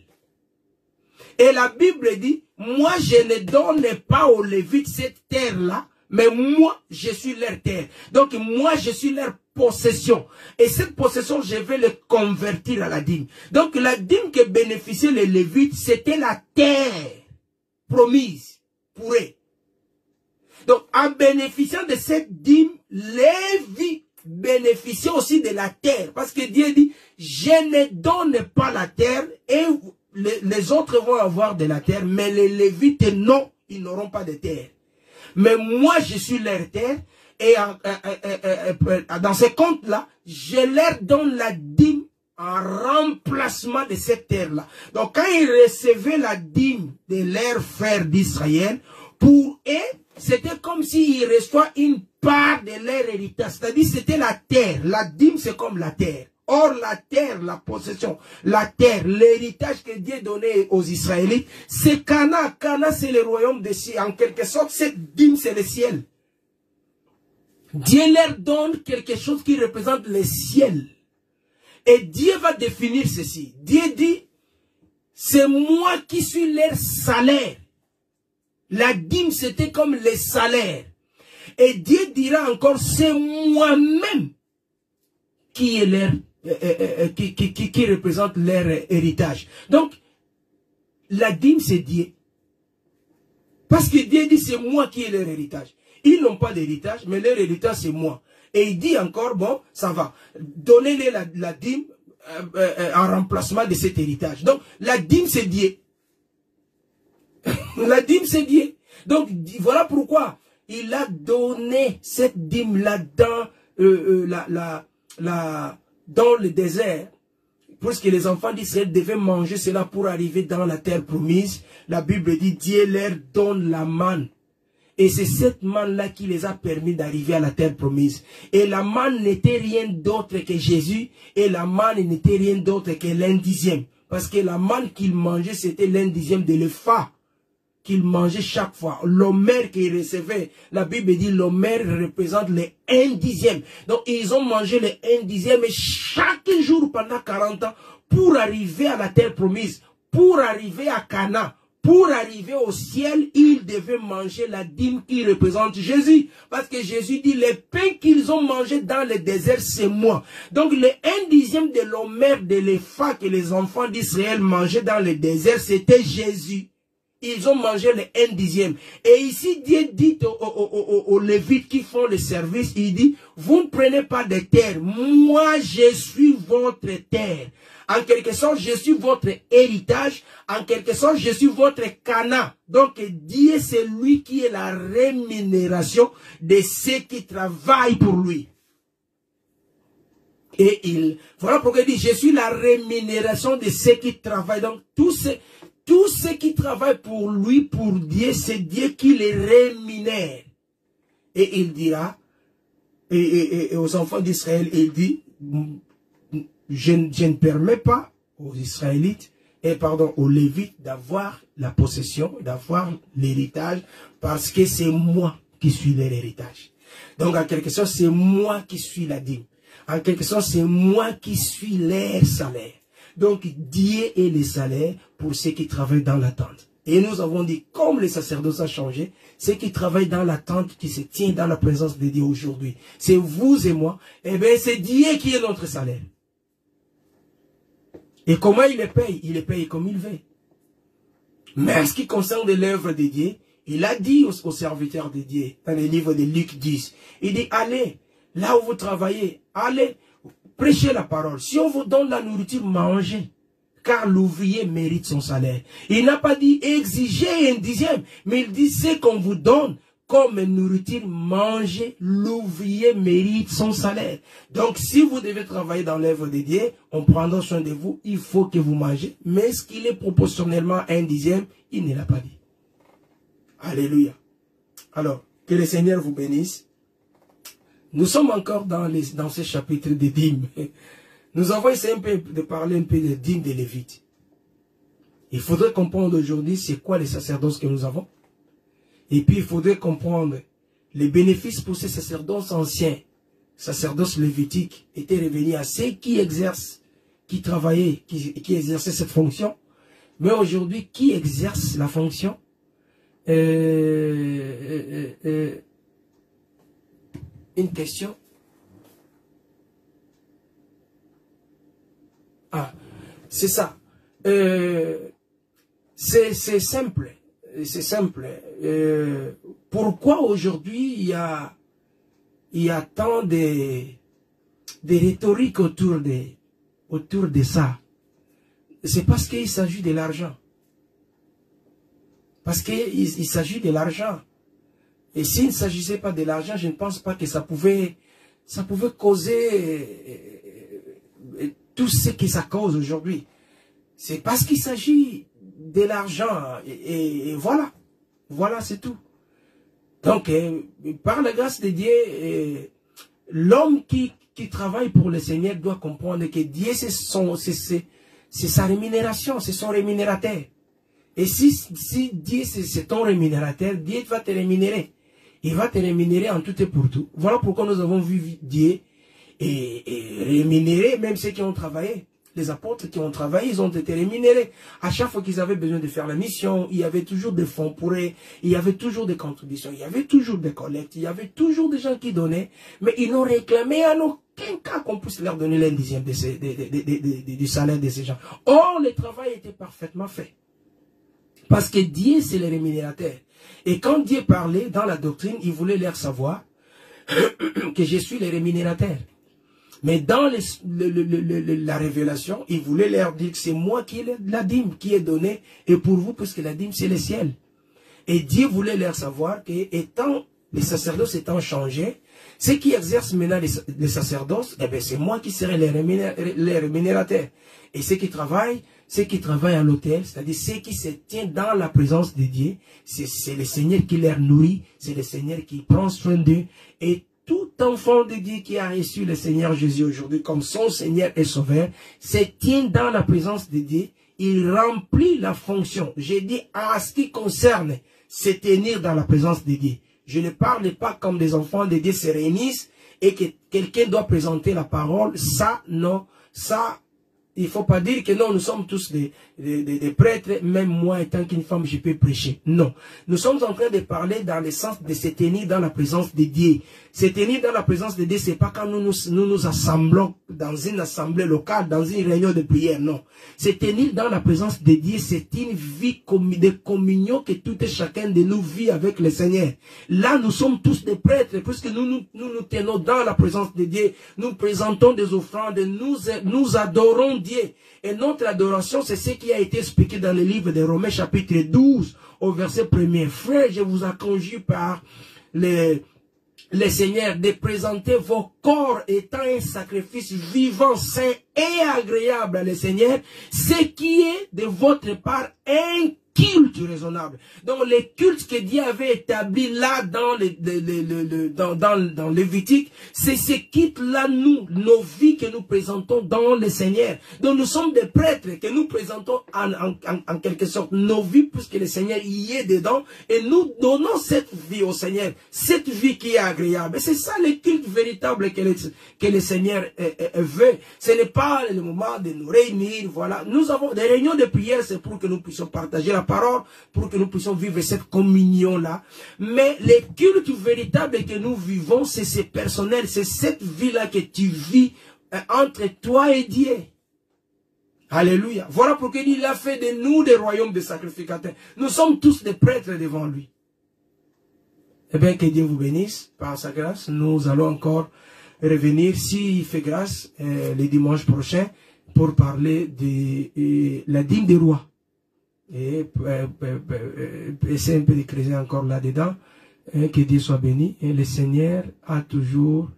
Et la Bible dit, moi, je ne donne pas aux Lévites cette terre-là, mais moi, je suis leur terre. Donc, moi, je suis leur possession. Et cette possession, je vais le convertir à la dîme. Donc, la dîme que bénéficiaient les Lévites, c'était la terre promise pour eux. Donc, en bénéficiant de cette dîme, Lévi bénéficiait aussi de la terre. Parce que Dieu dit, je ne donne pas la terre et les autres vont avoir de la terre, mais les Lévites, non, ils n'auront pas de terre. Mais moi, je suis leur terre, et dans ce compte-là, je leur donne la dîme en remplacement de cette terre-là. Donc, quand ils recevaient la dîme de leurs frères d'Israël, pour eux, c'était comme s'ils reçoivent une part de leur héritage. C'est-à-dire, c'était la terre. La dîme, c'est comme la terre. Or, la terre, la possession, la terre, l'héritage que Dieu donnait aux Israélites, c'est Canaan. Canaan, c'est le royaume des cieux. En quelque sorte, cette dîme, c'est le ciel. Dieu leur donne quelque chose qui représente le ciel. Et Dieu va définir ceci. Dieu dit, c'est moi qui suis leur salaire. La dîme, c'était comme les salaires. Et Dieu dira encore, c'est moi-même qui est leur qui représente leur héritage. Donc, la dîme, c'est Dieu. Parce que Dieu dit, c'est moi qui ai leur héritage. Ils n'ont pas d'héritage, mais leur héritage, c'est moi. Et il dit encore, bon, ça va. Donnez-les la dîme en remplacement de cet héritage. Donc, la dîme, c'est Dieu. La dîme, c'est Dieu. Donc, voilà pourquoi il a donné cette dîme-là dans le désert, puisque les enfants d'Israël devaient manger cela pour arriver dans la terre promise. La Bible dit, Dieu leur donne la manne. Et c'est cette manne-là qui les a permis d'arriver à la terre promise. Et la manne n'était rien d'autre que Jésus, et la manne n'était rien d'autre que l'1/10. Parce que la manne qu'ils mangeaient, c'était l'1/10 de l'ephah qu'il mangeait chaque fois. L'homère qu'il recevait, la Bible dit l'homère représente le 1/10. Donc ils ont mangé le 1/10 chaque jour pendant 40 ans pour arriver à la terre promise, pour arriver à Canaan, pour arriver au ciel. Ils devaient manger la dîme qui représente Jésus. Parce que Jésus dit, les pains qu'ils ont mangés dans le désert, c'est moi. Donc le 1/10 de l'homère de l'ephah que les enfants d'Israël mangeaient dans le désert, c'était Jésus. Ils ont mangé le 1/10. Et ici, Dieu dit aux Lévites qui font le service, il dit, vous ne prenez pas de terre. Moi, je suis votre terre. En quelque sorte, je suis votre héritage. En quelque sorte, je suis votre Canaan. Donc, Dieu, c'est lui qui est la rémunération de ceux qui travaillent pour lui. Voilà pourquoi il dit, je suis la rémunération de ceux qui travaillent. Donc, tous ceux qui travaillent pour lui, pour Dieu, c'est Dieu qui les rémunère. Et il dira, et aux enfants d'Israël, il dit, je ne permets pas aux Israélites, aux Lévites d'avoir la possession, d'avoir l'héritage, parce que c'est moi qui suis leur héritage. Donc, en quelque sorte, c'est moi qui suis la dîme. En quelque sorte, c'est moi qui suis leur salaire. Donc, Dieu est le salaire pour ceux qui travaillent dans la tente. Et nous avons dit, comme les sacerdoces ont changé, ceux qui travaillent dans la tente, qui se tient dans la présence de Dieu aujourd'hui, c'est vous et moi, eh bien, c'est Dieu qui est notre salaire. Et comment il les paye? Il les paye comme il veut. Mais en ce qui concerne l'œuvre de Dieu, il a dit aux serviteurs de Dieu, dans le livre de Luc 10, il dit, allez, là où vous travaillez, allez, prêchez la parole. Si on vous donne la nourriture, mangez. Car l'ouvrier mérite son salaire. Il n'a pas dit exigez un dixième, mais il dit ce qu'on vous donne comme nourriture, mangez, l'ouvrier mérite son salaire. Donc si vous devez travailler dans l'œuvre de Dieu, on prendra soin de vous, il faut que vous mangez. Mais est-ce qu'il est proportionnellement un dixième? Il ne l'a pas dit. Alléluia. Alors, que le Seigneur vous bénisse. Nous sommes encore dans ce chapitre des dîmes. Nous avons essayé un peu de parler un peu des dîmes des Lévites. Il faudrait comprendre aujourd'hui c'est quoi les sacerdoces que nous avons. Et puis il faudrait comprendre les bénéfices pour ces sacerdoces anciens, sacerdoces lévitiques, étaient revenus à ceux qui exercent, qui travaillaient, qui exerçaient cette fonction. Mais aujourd'hui, qui exerce la fonction? Une question. Ah, c'est ça. C'est simple. C'est simple. Pourquoi aujourd'hui il y a tant de rhétorique autour de ça? C'est parce qu'il s'agit de l'argent. Parce qu'il s'agit de l'argent. Et s'il ne s'agissait pas de l'argent, je ne pense pas que ça pouvait causer tout ce que ça cause aujourd'hui. C'est parce qu'il s'agit de l'argent. Et voilà. Voilà, c'est tout. Donc, par la grâce de Dieu, l'homme qui travaille pour le Seigneur doit comprendre que Dieu, c'est sa rémunération, c'est son rémunérateur. Et si Dieu, c'est ton rémunérateur, Dieu va te rémunérer. Il va te rémunérer en tout et pour tout. Voilà pourquoi nous avons vu Dieu et rémunérer même ceux qui ont travaillé. Les apôtres qui ont travaillé, ils ont été rémunérés. À chaque fois qu'ils avaient besoin de faire la mission, il y avait toujours des fonds pour eux, il y avait toujours des contributions, il y avait toujours des collectes, il y avait toujours des gens qui donnaient, mais ils n'ont réclamé en aucun cas qu'on puisse leur donner l'un dixième du salaire de ces gens. Or, le travail était parfaitement fait. Parce que Dieu, c'est le rémunérateur. Et quand Dieu parlait dans la doctrine, il voulait leur savoir que je suis le rémunérateur. Mais dans la révélation, il voulait leur dire que c'est moi qui ai la dîme qui est donnée, et pour vous, puisque la dîme, c'est le ciel. Et Dieu voulait leur savoir que, étant les sacerdoces étant changés, ceux qui exercent maintenant les sacerdoces, eh bien, c'est moi qui serai les rémunérateurs. Et ceux qui travaillent à l'autel, c'est-à-dire ceux qui se tiennent dans la présence de Dieu, c'est le Seigneur qui les nourrit, c'est le Seigneur qui prend soin d'eux. Et tout enfant de Dieu qui a reçu le Seigneur Jésus aujourd'hui comme son Seigneur et Sauveur, se tient dans la présence de Dieu, il remplit la fonction. J'ai dit en ce qui concerne se tenir dans la présence de Dieu. Je ne parle pas comme des enfants de Dieu se réunissent et que quelqu'un doit présenter la parole. Ça, non. Ça, il ne faut pas dire que non, nous sommes tous des prêtres, même moi étant qu'une femme, je peux prêcher. Non. Nous sommes en train de parler dans le sens de se tenir dans la présence de Dieu. Se tenir dans la présence de Dieu, c'est pas quand nous nous assemblons dans une assemblée locale, dans une réunion de prière, non. Se tenir dans la présence de Dieu, c'est une vie de communion que tout et chacun de nous vit avec le Seigneur. Là, nous sommes tous des prêtres, puisque nous tenons dans la présence de Dieu, nous présentons des offrandes, nous adorons Dieu. Et notre adoration, c'est ce qui a été expliqué dans le livre de Romains chapitre 12, au verset 1er. Frère, je vous conjure par le Seigneur, de présenter vos corps étant un sacrifice vivant, saint et agréable à le Seigneur, ce qui est de votre part un culte raisonnable. Donc les cultes que Dieu avait établis là dans dans Lévitique, c'est ce culte-là, nous, nos vies que nous présentons dans le Seigneur. Donc nous sommes des prêtres que nous présentons en quelque sorte nos vies, puisque le Seigneur y est dedans, et nous donnons cette vie au Seigneur, cette vie qui est agréable. C'est ça le culte véritable que le Seigneur veut. Ce n'est pas le moment de nous réunir, voilà. Nous avons des réunions de prière, c'est pour que nous puissions partager la parole, pour que nous puissions vivre cette communion-là. Mais les cultes véritables que nous vivons, c'est ces personnels, c'est cette vie-là que tu vis entre toi et Dieu. Alléluia. Voilà pourquoi il a fait de nous des royaumes de sacrificateurs. Nous sommes tous des prêtres devant lui. Eh bien, que Dieu vous bénisse par sa grâce. Nous allons encore revenir, s'il fait grâce, le dimanche prochain, pour parler de la dîme des rois. Et essayer un peu de creuser encore là-dedans. Que Dieu soit béni. Et le Seigneur a toujours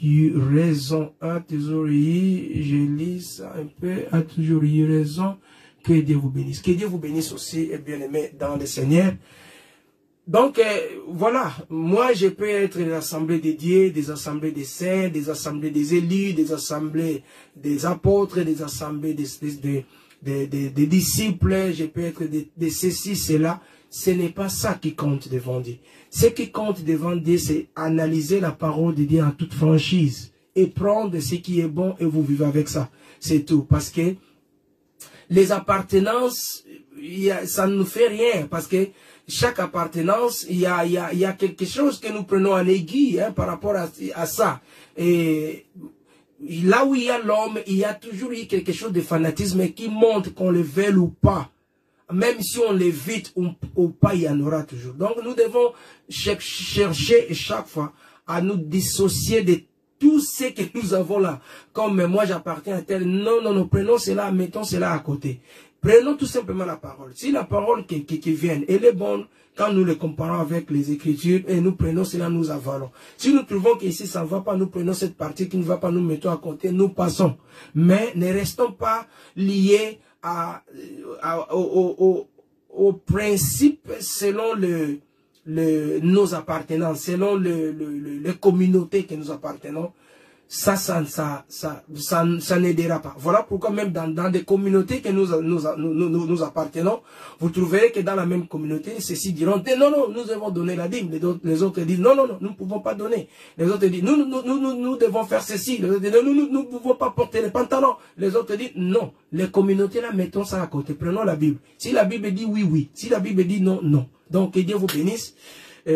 eu raison. A toujours eu, je lis ça un peu, a toujours eu raison. Que Dieu vous bénisse. Que Dieu vous bénisse aussi, bien-aimés dans le Seigneur. Donc, voilà, moi je peux être des assemblées de Dieu, des assemblées des saints, des assemblées des élus, des assemblées des apôtres, des assemblées des disciples, je peux être de ceci, cela. Ce n'est pas ça qui compte devant Dieu. Ce qui compte devant Dieu, c'est analyser la parole de Dieu en toute franchise et prendre ce qui est bon et vous vivez avec ça. C'est tout. Parce que les appartenances, ça ne nous fait rien. Parce que chaque appartenance, il y a quelque chose que nous prenons en aiguille par rapport à ça. Et là où il y a l'homme, il y a toujours eu quelque chose de fanatisme qui montre qu'on le veuille ou pas. Même si on l'évite ou pas, il y en aura toujours. Donc nous devons chercher chaque fois à nous dissocier de tout ce que nous avons là. Comme moi j'appartiens à tel, non, prenons cela, mettons cela à côté. Prenons tout simplement la parole. Si la parole qui vient, elle est bonne, quand nous le comparons avec les Écritures, et nous prenons cela, nous avalons. Si nous trouvons qu'ici ça ne va pas, nous prenons cette partie qui ne va pas, nous mettons à côté, nous passons. Mais ne restons pas liés au principe selon nos appartenances, selon les communautés que nous appartenons. Ça n'aidera pas. Voilà pourquoi même dans des communautés que nous appartenons, vous trouverez que dans la même communauté, ceux-ci diront, non, nous devons donner la dîme. Les autres disent, non, nous ne pouvons pas donner. Les autres disent, nous devons faire ceci. Les autres disent, nous ne pouvons pas porter les pantalons. Les autres disent, non. Les communautés là, mettons ça à côté. Prenons la Bible. Si la Bible dit oui, oui. Si la Bible dit non, non. Donc, que Dieu vous bénisse.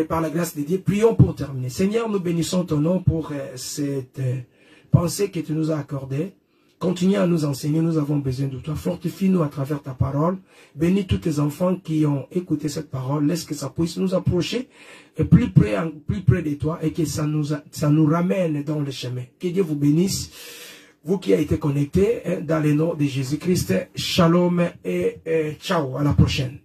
Par la grâce de Dieu, prions pour terminer. Seigneur, nous bénissons ton nom pour cette pensée que tu nous as accordée. Continue à nous enseigner, nous avons besoin de toi. Fortifie-nous à travers ta parole. Bénis tous tes enfants qui ont écouté cette parole. Laisse que ça puisse nous approcher plus près de toi et que ça nous ramène dans le chemin. Que Dieu vous bénisse. Vous qui avez été connectés, dans le nom de Jésus-Christ. Shalom et ciao. À la prochaine.